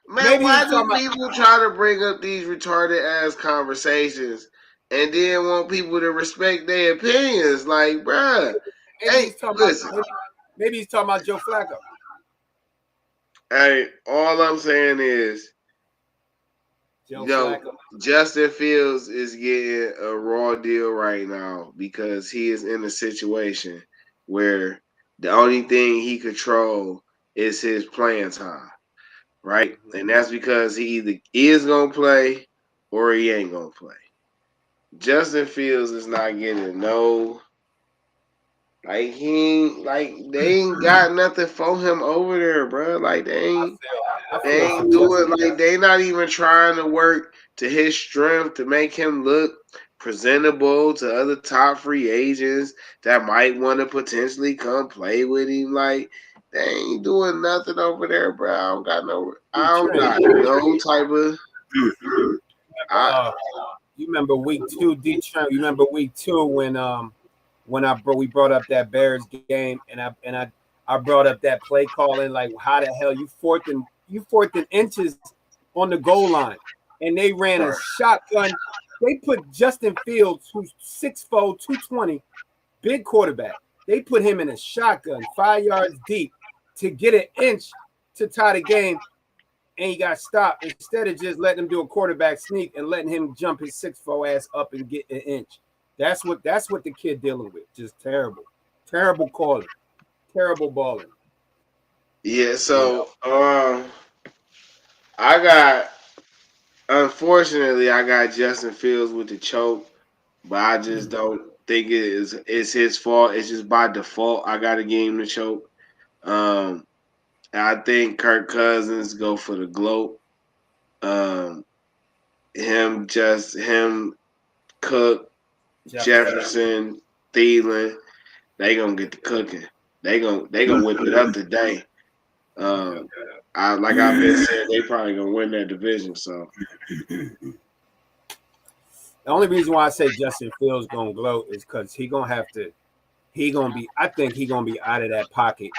why do people try to bring up these retarded ass conversations and then want people to respect their opinions? Like, bruh, maybe he's talking about Joe Flacco. Hey, all I'm saying is, Justin Fields is getting a raw deal right now because he is in a situation where the only thing he controls is his playing time, right? And that's because he either is going to play or he ain't going to play. Justin Fields is not getting no... Like they ain't got nothing for him over there, bro. Like they ain't doing, like they not even trying to work to his strength to make him look presentable to other top free agents that might want to potentially come play with him. Like they ain't doing nothing over there, bro. I don't got no type of. You remember week 2, DeeTrynt? You remember week 2 when we brought up that Bears game and I brought up that play calling, like how the hell you fourth and inches on the goal line and they ran a shotgun. They put Justin Fields, who's 6'4", 220, big quarterback. They put him in a shotgun 5 yards deep to get an inch to tie the game, and he got stopped instead of just letting him do a quarterback sneak and letting him jump his 6'4" ass up and get an inch. That's what the kid dealing with. Just terrible calling, terrible balling. Yeah. So unfortunately, I got Justin Fields with the choke, but I just don't think it's his fault. It's just by default. I got to give him the choke. I think Kirk Cousins go for the gloat. Him, Cook, Jefferson, Thielen, they gonna get the cooking. They gonna whip it up today. Like I've been saying, they probably gonna win that division. So the only reason why I say Justin Fields gonna gloat is because I think he gonna be out of that pocket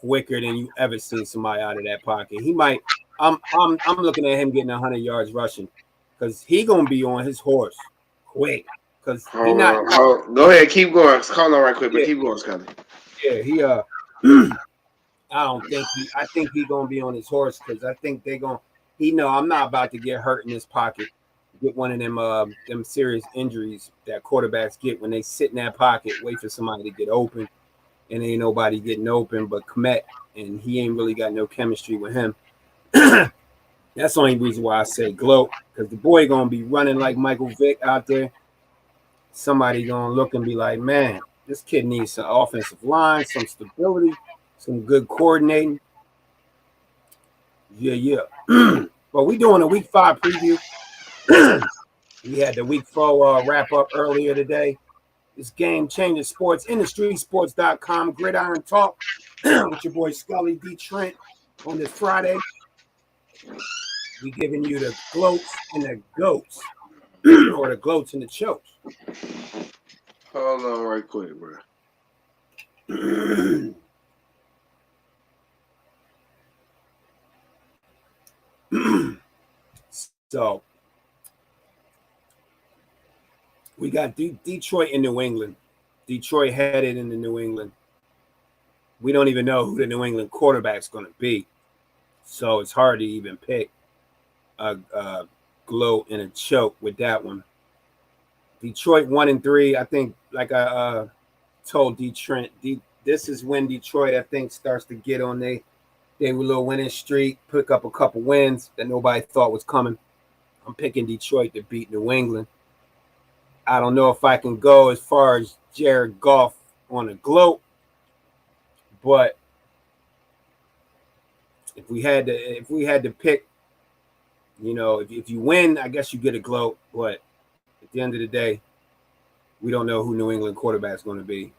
quicker than you ever seen somebody out of that pocket. He might. I'm looking at him getting 100 yards rushing because he gonna be on his horse quick. Because he not. Go ahead, keep going. Hold on right quick, but keep going, Scully. Yeah, I think he gonna be on his horse because I think they gonna. He know I'm not about to get hurt in this pocket. Get one of them serious injuries that quarterbacks get when they sit in that pocket, wait for somebody to get open, and ain't nobody getting open but Kmet, and he ain't really got no chemistry with him. That's the only reason why I say gloat, because the boy gonna be running like Michael Vick out there. Somebody gonna look and be like, man, this kid needs some offensive line, some stability, some good coordinating. Yeah. But we doing a week 5 preview. We had the week 4 wrap up earlier today. This game changing sports, industrysports.com, Gridiron Talk with your boy Scully Dee Trynt on this Friday. We giving you the gloats and the goats, or the gloats and the chokes. Hold on right quick, bro. So we got Detroit and New England. Detroit headed into New England. We don't even know who the New England quarterback's going to be. So it's hard to even pick a gloat and a choke with that one. Detroit 1-3. I think, like I told DeeTrynt, this is when Detroit, I think, starts to get on their little winning streak, pick up a couple wins that nobody thought was coming. I'm picking Detroit to beat New England. I don't know if I can go as far as Jared Goff on a gloat, but if we had to pick, if you win, I guess you get a gloat. But at the end of the day, we don't know who New England quarterback is going to be.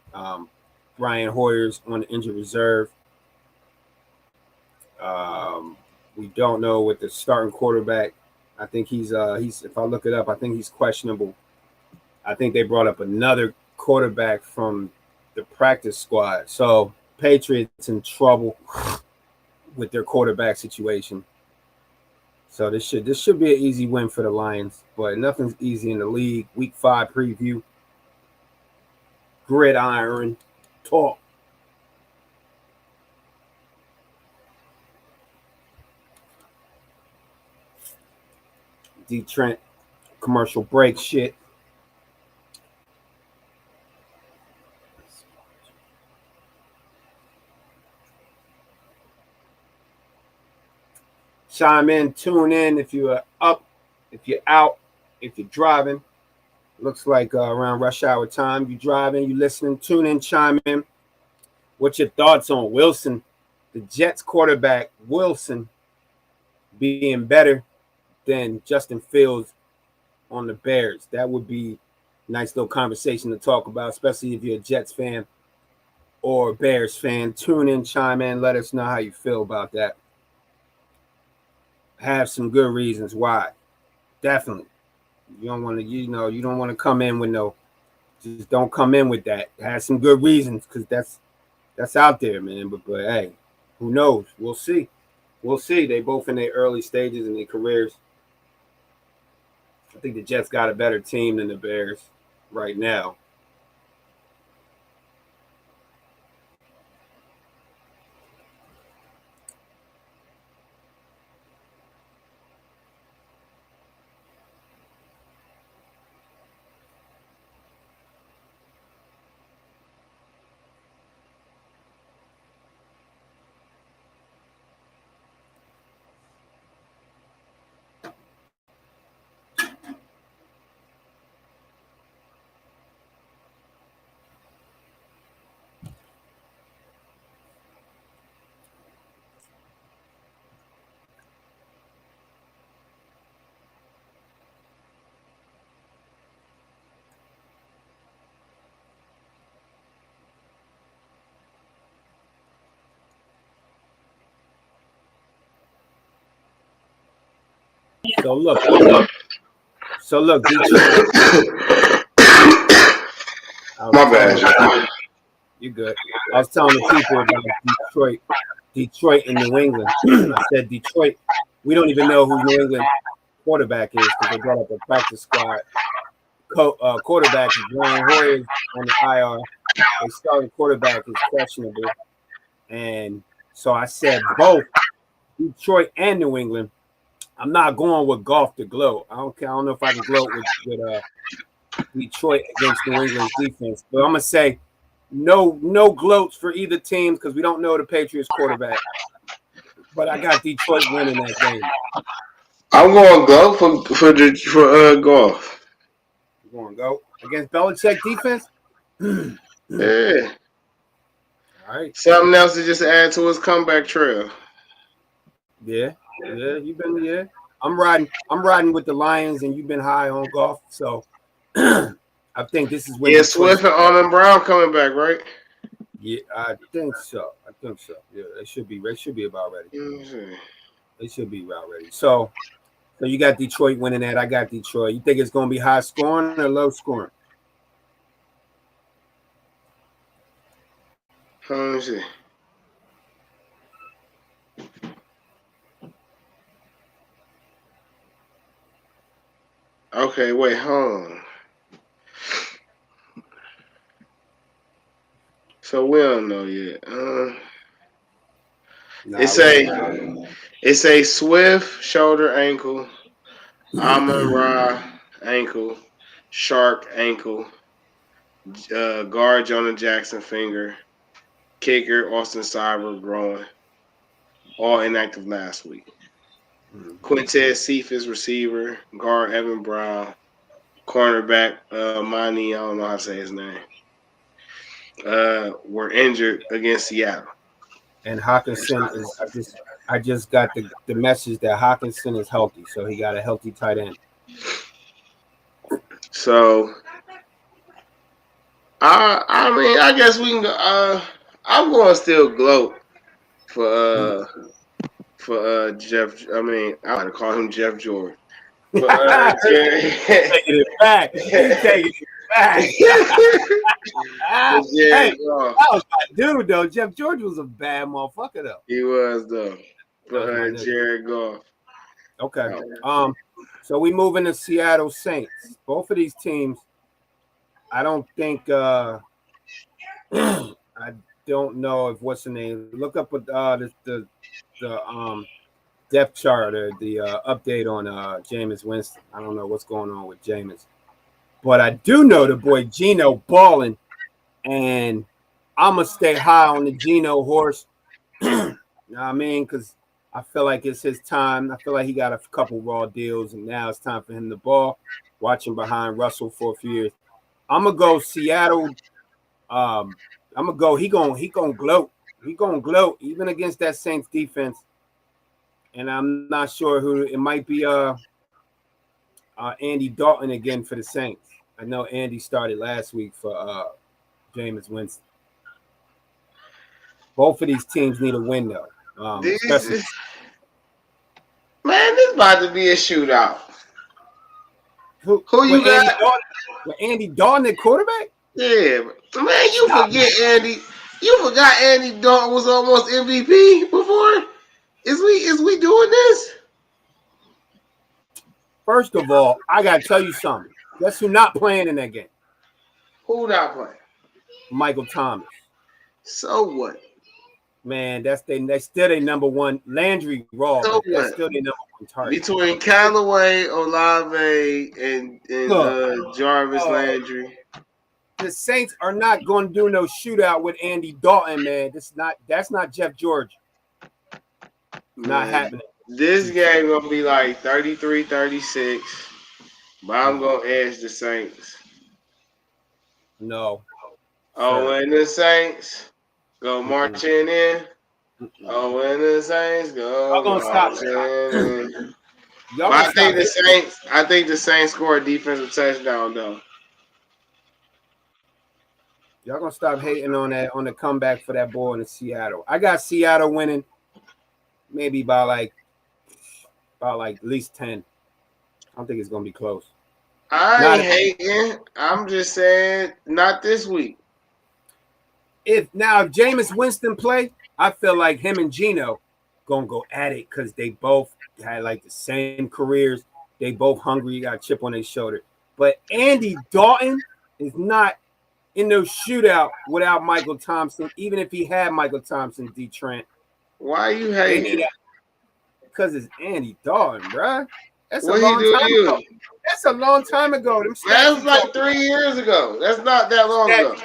Brian Hoyer's on the injured reserve. We don't know what the starting quarterback. I think he's if I look it up, I think he's questionable. I think they brought up another quarterback from the practice squad. So Patriots in trouble with their quarterback situation. So this should be an easy win for the Lions, but nothing's easy in the league. Week 5 preview. Gridiron talk. Dee Trynt commercial break shit. Chime in, tune in if you're up, if you're out, if you're driving. Looks like around rush hour time. You driving, you listening, tune in, chime in. What's your thoughts on Wilson, the Jets quarterback, Wilson, being better than Justin Fields on the Bears? That would be a nice little conversation to talk about, especially if you're a Jets fan or a Bears fan. Tune in, chime in, let us know how you feel about that. Have some good reasons why. Definitely. You don't want to, you don't want to come in with just don't come in with that. Have some good reasons, because that's out there, man. But hey, who knows? We'll see. We'll see. They both in their early stages in their careers. I think the Jets got a better team than the Bears right now. So look, Detroit. My bad. You good? I was telling the people about Detroit and New England. I said Detroit. We don't even know who New England quarterback is because they brought up a practice squad. Quarterback is Brian Hoyer on the IR. They starting quarterback is questionable, and so I said both Detroit and New England. I'm not going with Goff to gloat. I don't know if I can gloat with Detroit against New England's defense, but I'm gonna say no gloats for either team because we don't know the Patriots quarterback. But I got Detroit winning that game. I'm going to go for Goff. You going to go against Belichick defense? Yeah. All right. Something else to just add to his comeback trail. Yeah. You've been I'm riding with the Lions, and you've been high on Goff, so I think this is when. Yeah, Swift and Arlen Brown coming back, right? Yeah, I think so. Yeah, they should be about ready. Mm-hmm. They should be about ready. So you got Detroit winning that. I got Detroit. You think it's going to be high scoring or low scoring? Let me see. Okay, wait, hold on. So we don't know yet. It's a Swift shoulder ankle, Amon-Ra ankle, Shark ankle, guard Jonah Jackson finger, kicker Austin Cyber groin, all inactive last week. Quintez Cephas receiver, guard Evan Brown, cornerback, Mani, I don't know how to say his name, were injured against Seattle. And Hawkinson is. I just got the message that Hawkinson is healthy, so he got a healthy tight end. So, I mean, I guess we can go. I'm going to still gloat for Jeff. I mean, I want to call him Jeff Jordan. For Jerry. Taking it back. He's taking it back. Hey, that was my dude, though. Jeff George was a bad motherfucker, though. He was, though. For Jared Goff. Okay. So we move into Seattle Saints. Both of these teams, I don't think I don't know if what's the name. Look up with the depth chart or the update on Jameis Winston. I don't know what's going on with Jameis. But I do know the boy Geno balling, and I'm going to stay high on the Geno horse. You know what I mean? Because I feel like it's his time. I feel like he got a couple raw deals, and now it's time for him to ball. Watching behind Russell for a few years. I'm going to go Seattle. I'm going to go. He gonna gloat. He going to gloat, even against that Saints defense. And I'm not sure who. It might be Andy Dalton again for the Saints. I know Andy started last week for Jameis Winston. Both of these teams need a win, though. Man, this about to be a shootout. Who you got? Andy Dalton at quarterback? Yeah, man, you forget Andy. You forgot Andy Dalton was almost MVP before. Is we doing this? First of all, I gotta tell you something. Guess who's not playing in that game? Who not playing? Michael Thomas. So what? Man, that's still their number one. Landry raw. So that's still their number one target. Between Callaway, Olave, and Jarvis Landry. The Saints are not going to do no shootout with Andy Dalton, man. That's not Jeff George. Not happening. This game gonna be like 33-36, but I'm gonna edge the Saints. No. Oh, and the Saints go marching in. Oh, and the Saints go marching in. I think the Saints score a defensive touchdown though. Y'all gonna stop hating on the comeback for that ball in Seattle. I got Seattle winning, maybe by at least 10. I don't think it's gonna be close. I ain't hating. I'm just saying, not this week. If Jameis Winston play, I feel like him and Geno gonna go at it because they both had like the same careers. They both hungry. Got a chip on their shoulder. But Andy Dalton is not in no shootout without Michael Thompson, even if he had Michael Thompson, Dee Trynt. Why are you hating? Because it's Andy Dalton, bruh. That's what a long time ago. That's a long time ago. That was like 3 years ago. That's not that long ago.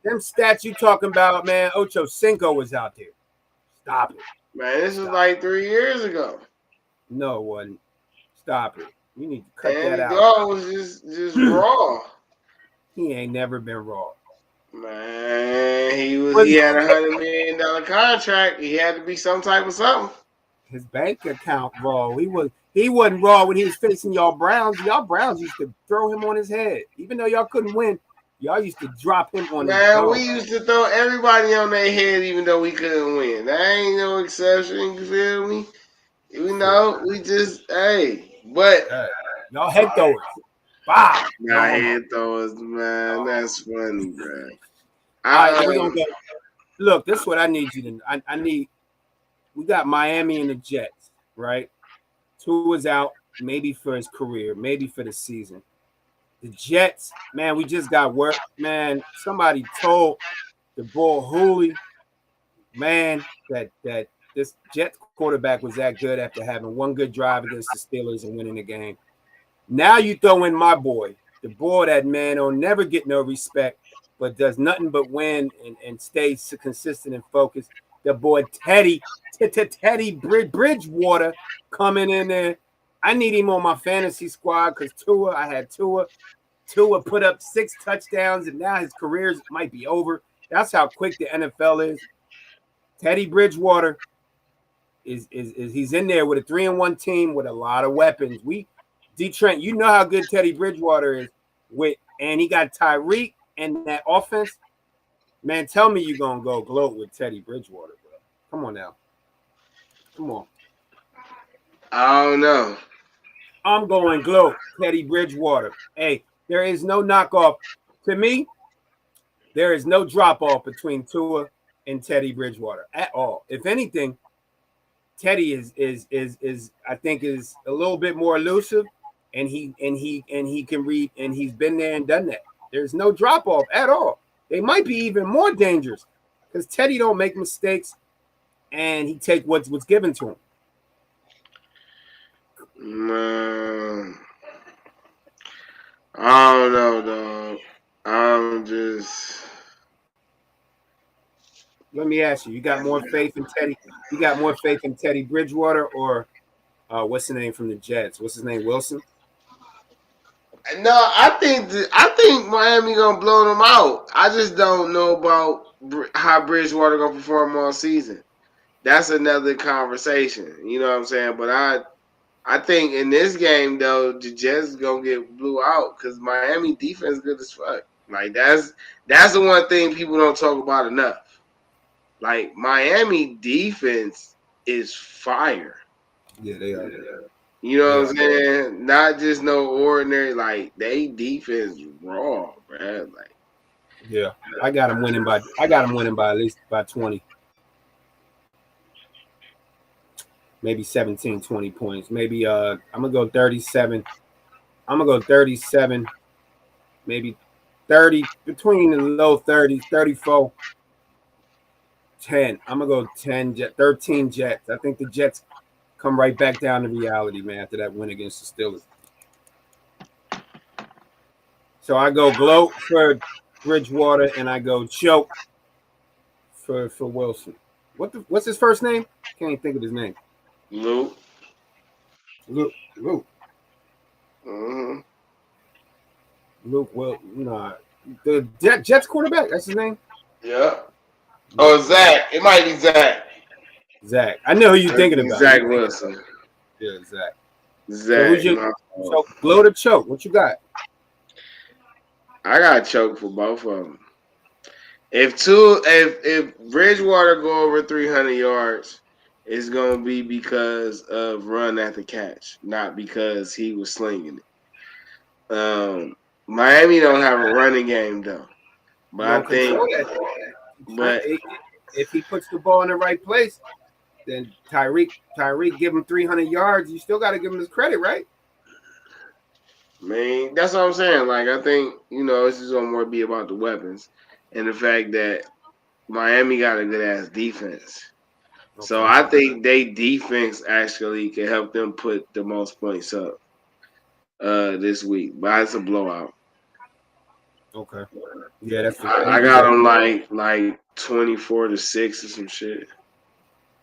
Them stats you talking about, man, Ocho Cinco was out there. Stop it. Man, this was like 3 years ago. No, it wasn't. Stop it. You need to cut Andy that out. Dalton was just raw. He ain't never been raw. Man, he had $100 million contract. He had to be some type of something. His bank account raw. He wasn't raw when he was facing y'all Browns. Y'all Browns used to throw him on his head. Even though y'all couldn't win, y'all used to drop him on his head. Man, we used to throw everybody on their head even though we couldn't win. That ain't no exception, you feel me? We know, we just, but y'all head throwers. Wow. Nah, head throwers, man. That's funny, bro. All right, we gonna go. Look, this is what I need you to. I need. We got Miami and the Jets, right? Tua's out, maybe for his career, maybe for the season. The Jets, man, we just got work. Man, somebody told the boy Hooley, man, that this Jets quarterback was that good after having one good drive against the Steelers and winning the game. Now you throw in my boy, the boy that man will never get no respect, but does nothing but win and stays consistent and focused. The boy Teddy Bridgewater coming in there. I need him on my fantasy squad because I had Tua. Tua put up 6 touchdowns, and now his career might be over. That's how quick the NFL is. Teddy Bridgewater is he's in there with a 3-1 team with a lot of weapons. DeeTrynt, you know how good Teddy Bridgewater is and he got Tyreek and that offense. Man, tell me you're gonna go gloat with Teddy Bridgewater, bro. Come on now. Come on. I don't know. I'm going gloat, Teddy Bridgewater. Hey, there is no knockoff. To me, there is no drop-off between Tua and Teddy Bridgewater at all. If anything, Teddy is I think is a little bit more elusive, and he can read, and he's been there and done that. There's no drop-off at all. They might be even more dangerous because Teddy don't make mistakes, and he take what's given to him. Man, I don't know, dog. I'm just. Let me ask you: you got more faith in Teddy? You got more faith in Teddy Bridgewater or what's the name from the Jets? What's his name? Wilson? No, I think Miami gonna blow them out. I just don't know about how Bridgewater gonna perform all season. That's another conversation. You know what I'm saying? But I think in this game though, the Jets gonna get blew out because Miami defense good as fuck. Like that's the one thing people don't talk about enough. Like Miami defense is fire. Yeah, they are. You know what I'm saying? Not just no ordinary, like they defense raw, bro. Like, yeah, I got them winning by at least by 20, maybe 17, 20 points. Maybe I'm gonna go 37. I'm gonna go 37, maybe 30, between the low 30s, 34, 10. I'm gonna go 10, 13 Jets. I think the Jets come right back down to reality, man, after that win against the Steelers. So I go gloat for Bridgewater and I go choke for Wilson. What's his first name? Can't even think of his name. Luke. Luke. Mm-hmm. Luke. Well, the Jets quarterback. That's his name. Yeah. Oh, Zach. It might be Zach. Zach. I know who you're thinking about. Zach Wilson. Yeah, Zach. Zach. So gloat or choke? What you got? I got choke for both of them. If Bridgewater go over 300 yards, it's gonna be because of run after catch, not because he was slinging it. Miami don't have a running game though, but I think, but if he puts the ball in the right place, then Tyreek give him 300 yards. You still got to give him his credit, right? Man, that's what I'm saying. Like, I think, it's just going to more be about the weapons and the fact that Miami got a good-ass defense. Okay. So I think they defense actually can help them put the most points up this week. But it's a blowout. Okay. Yeah, that's. I got them like 24-6 or some shit.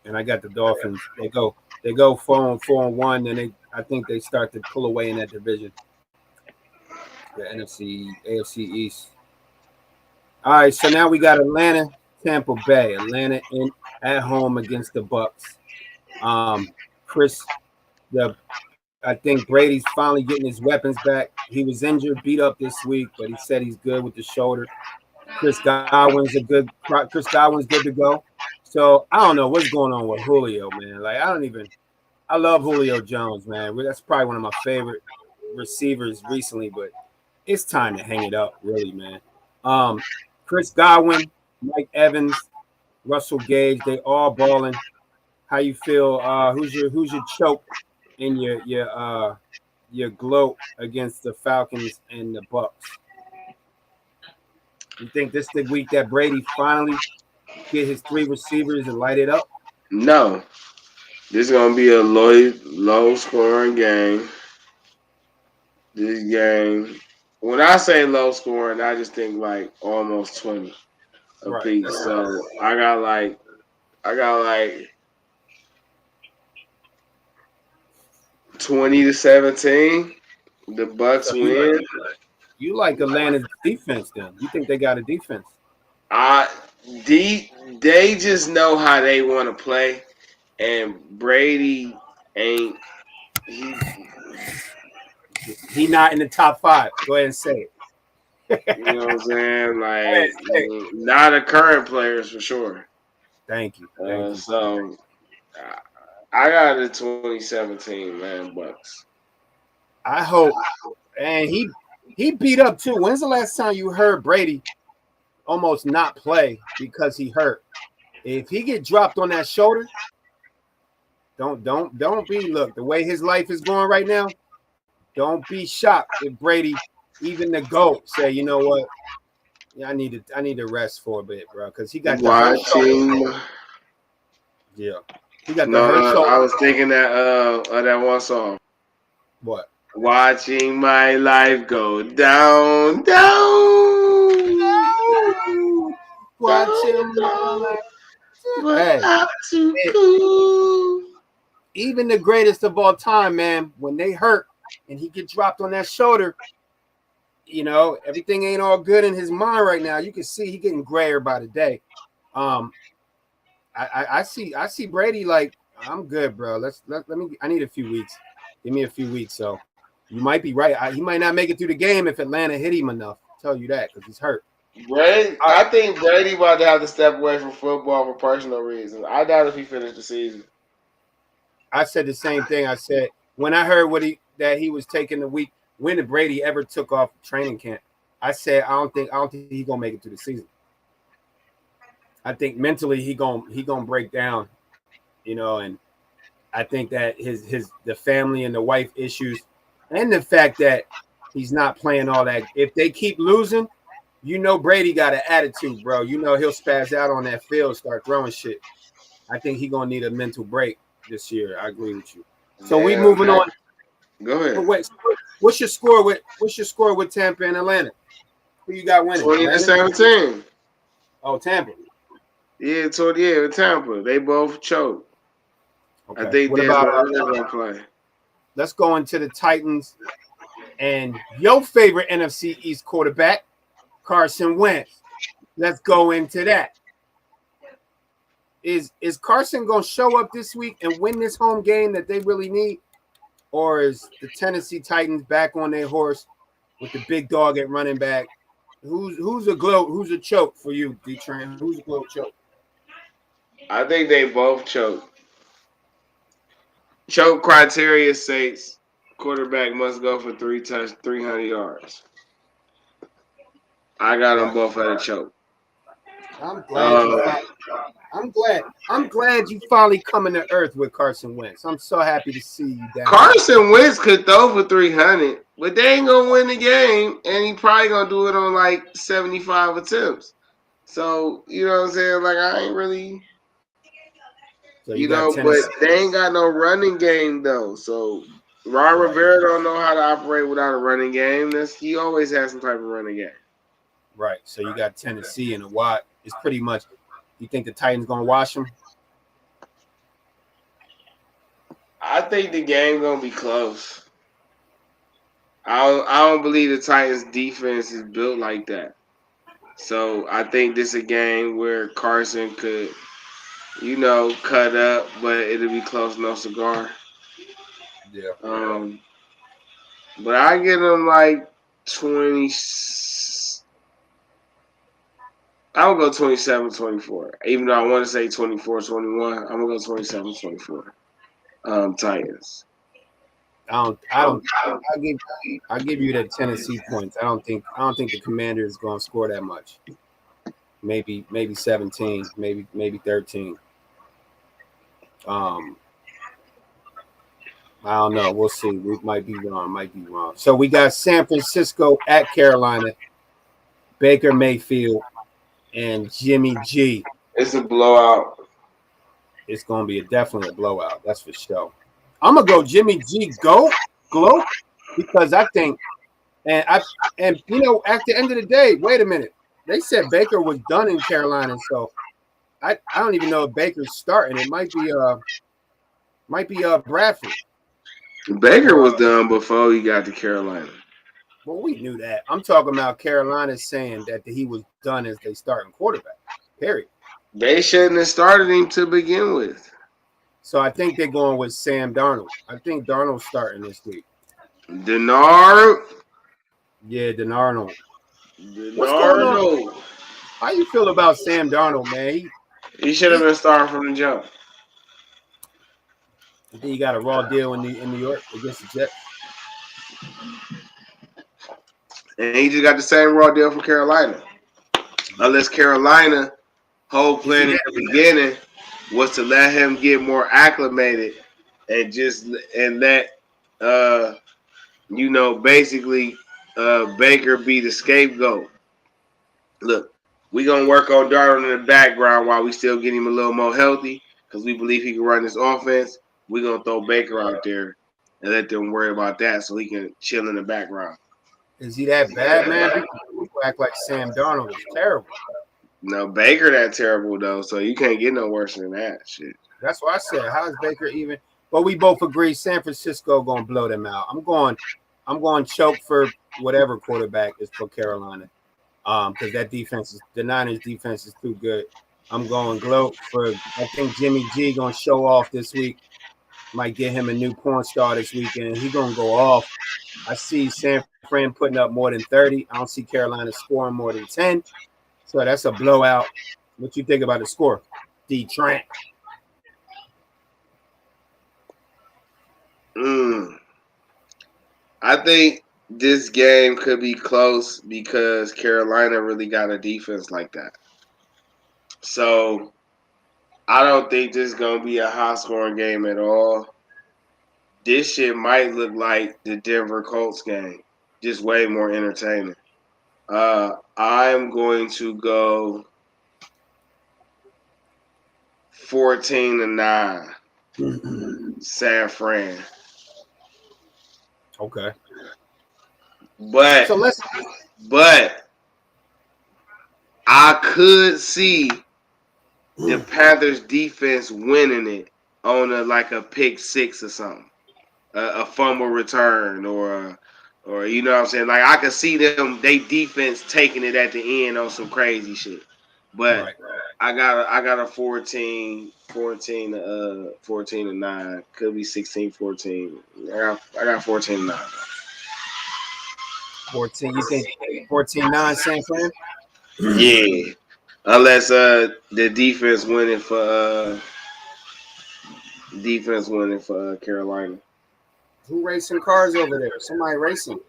And I got the Dolphins. They go 4-1, and I think they start to pull away in that division. The AFC East. All right, so now we got Atlanta, Tampa Bay. Atlanta at home against the Bucks. I think Brady's finally getting his weapons back. He was injured, beat up this week, but he said he's good with the shoulder. Chris Godwin's good to go. So I don't know what's going on with Julio, man. Like I love Julio Jones, man. That's probably one of my favorite receivers recently, but it's time to hang it up, really, man. Chris Godwin, Mike Evans, Russell Gage, they all balling. How you feel? Who's your choke in your gloat against the Falcons and the Bucks? You think this is the week that Brady finally get his 3 receivers and light it up? No. This is going to be a low-scoring game. This game, when I say low-scoring, I just think like almost 20 apiece. Right. So I got like 20-17. The Bucks win. You like Atlanta's defense then? You think they got a defense? They just know how they want to play, and Brady ain't He not in the top 5. Go ahead and say it. you know what I'm saying? Like not a current players for sure. Thank you. Thank you. So I got the 2017 man Bucks. I hope, and he beat up too. When's the last time you heard Brady almost not play because he hurt? If he get dropped on that shoulder, don't be look the way his life is going right now. Don't be shocked if Brady, even the GOAT, say, you know what? Yeah, I need to rest for a bit, bro, because he got the hurt shoulder. Yeah, he got the hurt shoulder. I was thinking that one song. What? Watching my life go down, down. Watching my life. Even the greatest of all time, man, when they hurt and he get dropped on that shoulder, you know, everything ain't all good in his mind right now. You can see he getting grayer by the day. I see Brady like, I'm good, bro. Let me. I need a few weeks. Give me a few weeks. So you might be right. He might not make it through the game if Atlanta hit him enough. I'll tell you that because he's hurt. Brady, I think Brady about to have to step away from football for personal reasons. I doubt if he finished the season. I said the same thing. I said when I heard that he was taking the week. When did Brady ever took off training camp? I said I don't think he's gonna make it through the season. I think mentally he gonna break down, you know, and I think that the family and the wife issues and the fact that he's not playing all that. If they keep losing, you know Brady got an attitude, bro. You know he'll spaz out on that field, start throwing shit. I think he's gonna need a mental break this year. I agree with you. So we moving on. Go ahead. Wait, what's your score with Tampa and Atlanta? Who you got winning? 20-17. Oh, Tampa. Yeah, with Tampa. They both choked. Okay. I think they're gonna play. Let's go into the Titans and your favorite NFC East quarterback, Carson Wentz. Let's go into that. Is Carson gonna show up this week and win this home game that they really need? Or is the Tennessee Titans back on their horse with the big dog at running back? Who's a choke for you, DeeTrynt? Who's a gloat choke? I think they both choke. Choke criteria states quarterback must go for 300 yards. I got them both at a choke. I'm glad you finally coming to earth with Carson Wentz. I'm so happy to see you down. Carson Wentz could throw for 300, but they ain't gonna win the game, and he probably gonna do it on like 75 attempts. So you know what I'm saying? Like I ain't really, but they ain't got no running game though. So Ron Rivera don't know how to operate without a running game. He always has some type of running game. Right. So you got Tennessee and a Watt. It's pretty much. You think the Titans gonna wash them? I think the game gonna be close. I don't believe the Titans defense is built like that. So I think this is a game where Carson could, cut up, but it'll be close, no cigar. Yeah. But I give them like 20. I would go 27-24. Even though I want to say 24-21, I'm gonna go 27-24. Titans. I'll give you the Tennessee points. I don't think the Commander is gonna score that much. Maybe 17, maybe 13. I don't know. We'll see. We might be wrong. So we got San Francisco at Carolina, Baker Mayfield, and Jimmy G. It's a blowout. It's gonna be definitely a blowout. That's for sure. I'm gonna go Jimmy G. Glow, because I think, and at the end of the day, wait a minute. They said Baker was done in Carolina, so I don't even know if Baker's starting. It might be Bradford. Baker was done before he got to Carolina. Well, we knew that. I'm talking about Carolina saying that he was done as they starting quarterback. Period. They shouldn't have started him to begin with. So I think they're going with Sam Darnold. I think Darnold's starting this week. Denard. Yeah, Darnold. What's going on? Denardo. How you feel about Sam Darnold, man? He should have been starting from the jump. I think he got a raw deal in New York against the Jets. And he just got the same raw deal from Carolina. Unless Carolina whole plan at the beginning was to let him get more acclimated and let basically Baker be the scapegoat. Look, we gonna work on Darnold in the background while we still get him a little more healthy because we believe he can run this offense. We gonna throw Baker out there and let them worry about that so he can chill in the background. Is he that bad, man? People act like Sam Darnold is terrible. No, Baker that terrible though, so you can't get no worse than that shit. That's what I said. How is Baker even? But we both agree San Francisco gonna blow them out. I'm going choke for whatever quarterback is for Carolina. Because that defense is the Niners defense is too good. I'm going gloat for I think Jimmy G gonna show off this week. Might get him a new porn star this weekend. He gonna go off. I see San Fran putting up more than 30. I don't see Carolina scoring more than 10. So that's a blowout. What you think about the score? Dee Trynt. I think this game could be close because Carolina really got a defense like that. So I don't think this is going to be a high-scoring game at all. This shit might look like the Denver Colts game, just way more entertaining. I'm going to go 14-9, San Fran. Okay. But I could see the Panthers defense winning it on a pick six or something, a fumble return or you know what I'm saying. Like I could see they defense taking it at the end on some crazy shit. But right. I got a 14 to 9. Could be 16-14. I got 14 to 9. 14. You think 14-9 San Fran? Yeah. Unless the defense winning for Carolina. Who racing cars over there? Somebody racing.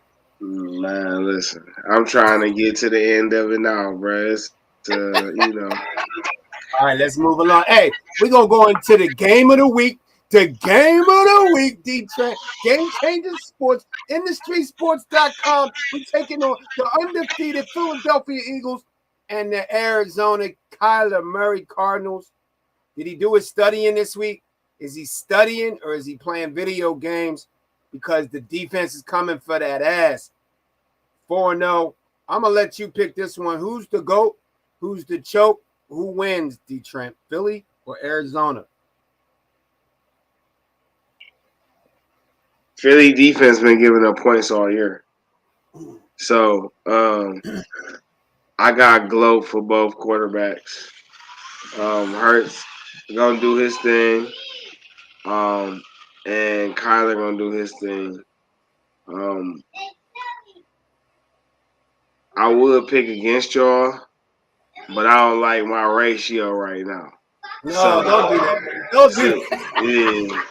Man, listen. I'm trying to get to the end of it now, bro. It's All right, let's move along. Hey, we're gonna go into the game of the week. The game of the week, D-Trynt. Game Changer Sports, IndustrySports.com. We're taking on the undefeated Philadelphia Eagles and the Arizona Kyler Murray Cardinals. Did he do his studying this week? Is he studying or is he playing video games? Because the defense is coming for that ass. 4-0. I'm going to let you pick this one. Who's the GOAT? Who's the choke? Who wins, D-Trynt? Philly or Arizona? Philly defense been giving up points all year. So, I got gloat for both quarterbacks. Hurts gonna do his thing. And Kyler gonna do his thing. I would pick against y'all, but I don't like my ratio right now. No, don't do that. Don't do that. Yeah.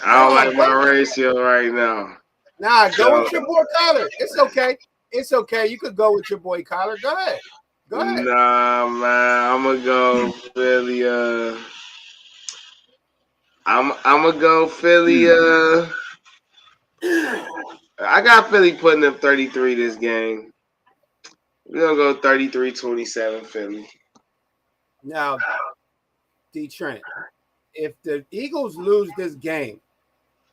I don't like my ratio right now. Nah, go with your boy Kyler. It's okay. It's okay. You could go with your boy Kyler. Go ahead. Go ahead. Nah, man. I'm gonna go Philly. I'm gonna go Philly. I got Philly putting up 33 this game. We're gonna go 33-27 Philly. Now, D-Trynt, if the Eagles lose this game,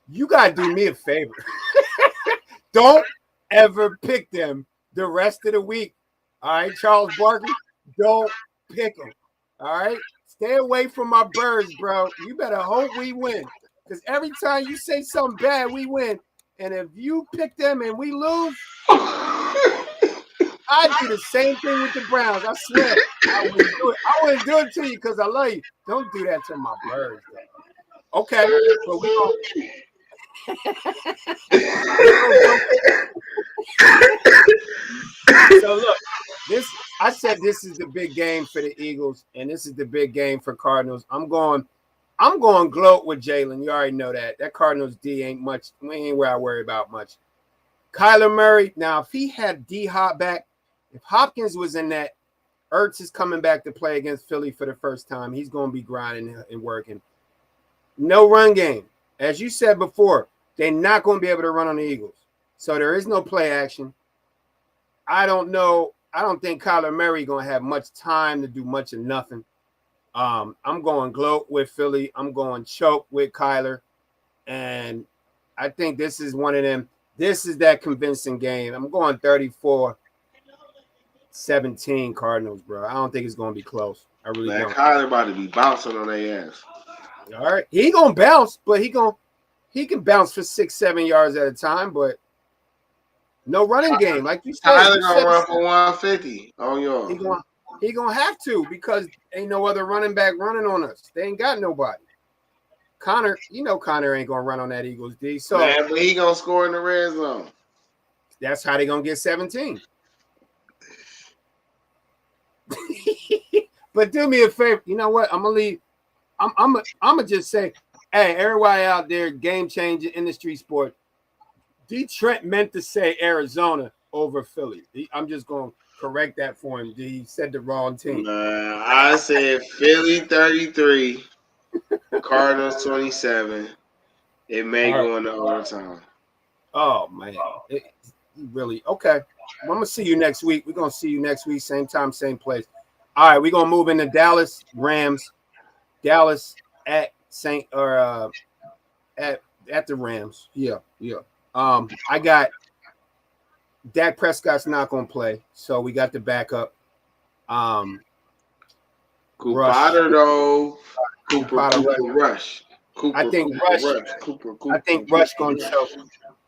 you gotta do me a favor. Don't ever pick them the rest of the week. All right, Charles Barkley, don't pick them. All right, stay away from my birds, bro. You better hope we win, because every time you say something bad, we win. And if you pick them and we lose, I'd do the same thing with the Browns. I swear. I wouldn't do it. I wouldn't do it to you because I love you. Don't do that to my birds, though. Okay. But we gonna So look, I said this is the big game for the Eagles, and this is the big game for Cardinals. I'm going gloat with Jalen. You already know that. That Cardinals D ain't much. We ain't where I worry about much. Kyler Murray. Now, if he had D Hop back, if Hopkins was in that, Ertz is coming back to play against Philly for the first time. He's going to be grinding and working. No run game. As you said before, they're not going to be able to run on the Eagles. So there is no play action. I don't know. I don't think Kyler Murray going to have much time to do much of nothing. I'm going gloat with Philly. I'm going choke with Kyler. And I think this is one of them. This is that convincing game. I'm going 34-17 Cardinals, bro. I don't think it's going to be close. I really don't. Kyler about to be bouncing on their ass. All right. He going to bounce, but he can bounce for 6-7 yards at a time, but no running game. Like you said. Kyler going to run for 150 on yours. He gonna have to because ain't no other running back running on us. They ain't got nobody. Connor ain't gonna run on that Eagles D. So man, but he gonna score in the red zone. That's how they gonna get 17. But do me a favor. You know what? I'm gonna leave. I'm gonna just say, hey, everybody out there, game changer industry sport. Dee Trynt meant to say Arizona over Philly. I'm just gonna correct that for him. He said the wrong team. I said Philly 33, Cardinals 27. It may go into overtime. Oh man, really? Okay. I'm gonna see you next week. We're gonna see you next week, same time, same place. All right, we're gonna move into Dallas Rams. Dallas at at the Rams. Yeah. I got Dak Prescott's not going to play, so we got the backup. Cooper though. Rush. I think Rush going to choke.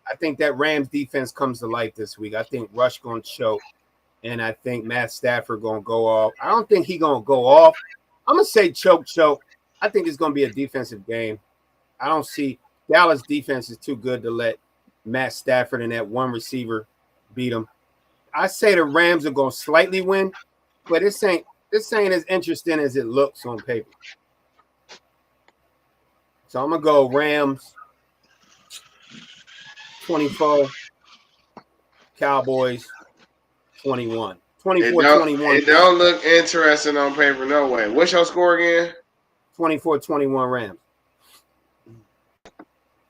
I think that Rams defense comes to life this week. I think Rush going to choke, and I think Matt Stafford going to go off. I don't think he going to go off. I'm going to say choke. I think it's going to be a defensive game. I don't see Dallas defense is too good to let Matt Stafford and that one receiver beat him. I say the Rams are going to slightly win, but this ain't as interesting as it looks on paper. So I'm going to go Rams 24, Cowboys 21. 24-21. It don't look interesting on paper, no way. What's your score again? 24-21 Rams.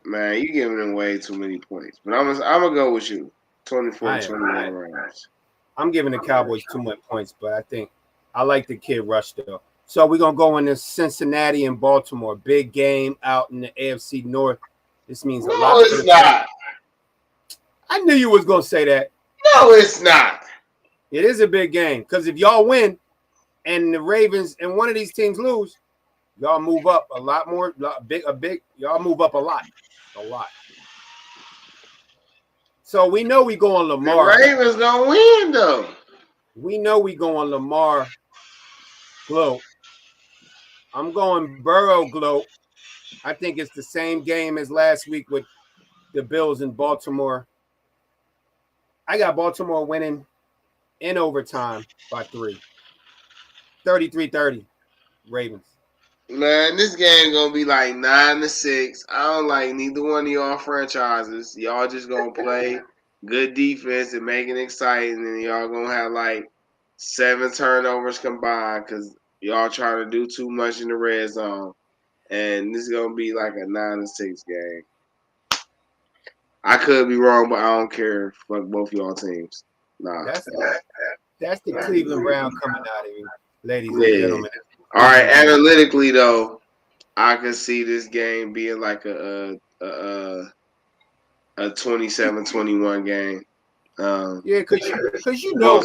Man, you giving them way too many points. But I'm gonna go with you. 24-21 Rams. I'm giving the Cowboys too much points, but I think I like the kid Rush though. So we're gonna go into Cincinnati and Baltimore. Big game out in the AFC North. This means a lot. No, it's not. I knew you was gonna say that. No, it's not. It is a big game because if y'all win and the Ravens and one of these teams lose, y'all move up a lot more. Y'all move up a lot. So we know we go on Lamar. The Ravens gonna win though. We know we go on Lamar gloat. I'm going Burrow gloat. I think it's the same game as last week with the Bills in Baltimore. I got Baltimore winning in overtime by 3. 33-30 Ravens. Man, this game gonna be like 9-6. I don't like neither one of y'all franchises. Y'all just gonna play good defense and make it exciting, and y'all gonna have like 7 turnovers combined because y'all trying to do too much in the red zone. And this is gonna be like a 9-6 game. I could be wrong, but I don't care. Fuck both y'all teams. Nah. That's the Cleveland Brown coming out of you, ladies and gentlemen. All right, analytically though, I could see this game being like a 27-21 game. Yeah, because you know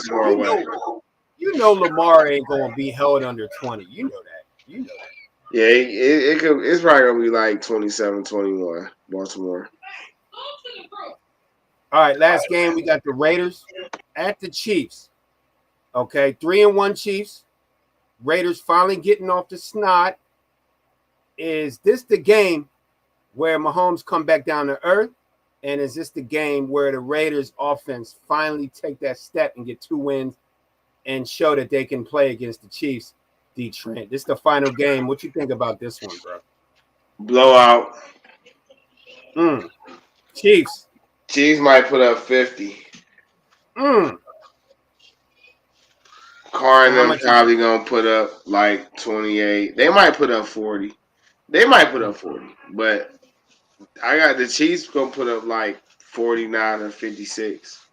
Lamar ain't gonna be held under 20. You know that. Yeah, it's probably gonna be like 27-21 Baltimore. All right, last game we got the Raiders at the Chiefs. Okay, 3-1 Chiefs. Raiders finally getting off the snot. Is this the game where Mahomes come back down to earth? And is this the game where the Raiders offense finally take that step and get 2 wins and show that they can play against the Chiefs? Dee Trynt, this is the final game. What you think about this one, bro? Blowout. Chiefs. Chiefs might put up 50. Carr and them probably gonna put up like 28. They might put up 40. They might put up 40. But I got the Chiefs gonna put up like 49 or 56.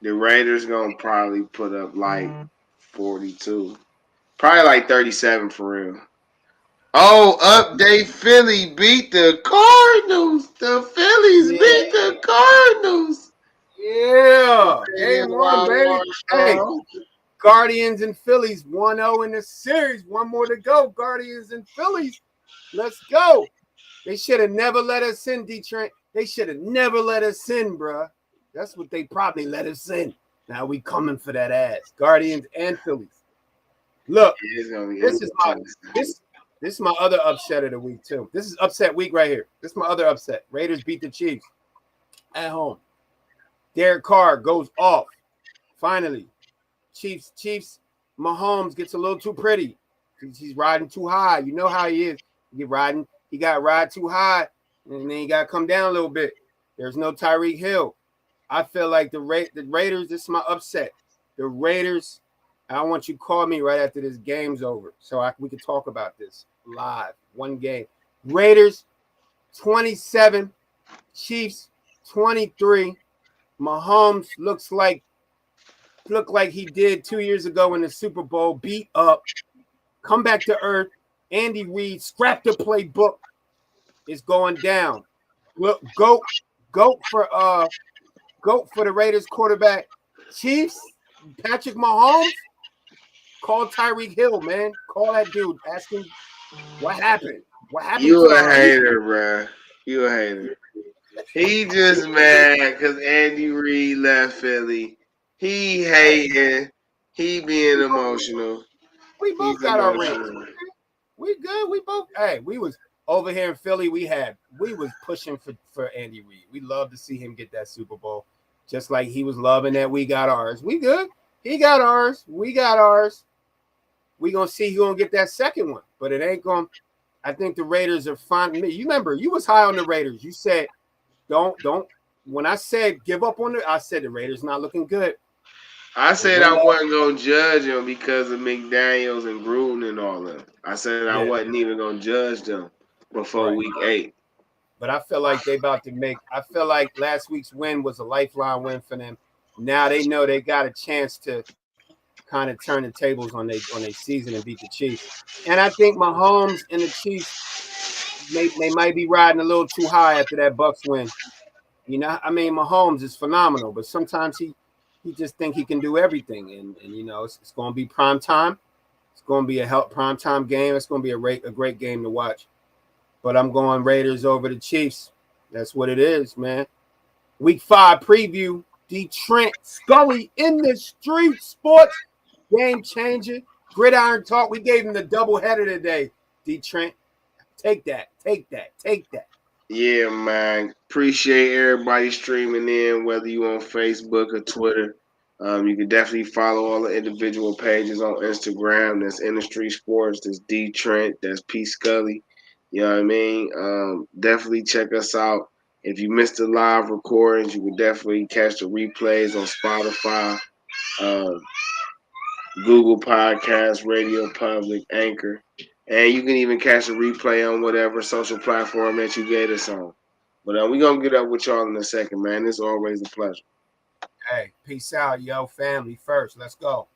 The Raiders gonna probably put up like 42. Probably like 37 for real. Oh, update, Philly beat the Cardinals. The Phillies beat the Cardinals. Yeah. Game 1, baby. Hey, Guardians and Phillies 1-0 in the series. One more to go. Guardians and Phillies. Let's go. They should have never let us in, Dee Trynt. They should have never let us in, bruh. That's what they probably let us in. Now we coming for that ass. Guardians and Phillies. Look, this is my other upset of the week, too. This is upset week right here. This is my other upset. Raiders beat the Chiefs at home. Derek Carr goes off. Finally. Chiefs, Mahomes gets a little too pretty. He's riding too high. You know how he is. He got to ride too high, and then he got to come down a little bit. There's no Tyreek Hill. I feel like the Raiders, this is my upset. The Raiders, I want you to call me right after this game's over so we can talk about this live. One game. Raiders, 27. Chiefs, 23. Mahomes looked like he did 2 years ago in the Super Bowl, beat up, come back to earth. Andy Reid, scrap the playbook. It's going down. Look, go for the Raiders quarterback. Chiefs, Patrick Mahomes, call Tyreek Hill, man. Call that dude. Ask him what happened. What happened? You a hater, bro. You a hater. He just mad because Andy Reid left Philly. He hating. He being emotional. We both got our rings. We good. We both. Hey, we was over here in Philly. We was pushing for Andy Reid. We love to see him get that Super Bowl, just like he was loving that we got ours. We good. He got ours. We got ours. We gonna see who gonna get that second one, but it ain't gonna. I think the Raiders are fine. You remember, you was high on the Raiders. You said, don't. When I said give up on it, I said the Raiders not looking good. I said I wasn't going to judge them because of McDaniels and Gruden and all that. I said I wasn't even going to judge them before week 8. But I feel like they about to I feel like last week's win was a lifeline win for them. Now they know they got a chance to kind of turn the tables on their season and beat the Chiefs. And I think Mahomes and the Chiefs, they might be riding a little too high after that Bucs win. You know, I mean, Mahomes is phenomenal, but sometimes he just think he can do everything. And you know, it's going to be prime time. It's going to be a prime time game. It's going to be a great game to watch. But I'm going Raiders over the Chiefs. That's what it is, man. Week 5 preview. Dee Trynt, Scully in the street, sports game changer. Gridiron talk. We gave him the double header today. Dee Trynt, take that. Yeah, man. Appreciate everybody streaming in, whether you on Facebook or Twitter. You can definitely follow all the individual pages on Instagram. That's Industry Sports. That's Dee Trynt. That's P. Scully. You know what I mean? Definitely check us out. If you missed the live recordings, you can definitely catch the replays on Spotify, Google Podcasts, Radio Public, Anchor. And you can even catch a replay on whatever social platform that you get us on. But we're going to get up with y'all in a second, man. It's always a pleasure. Hey, peace out, yo, family first. Let's go.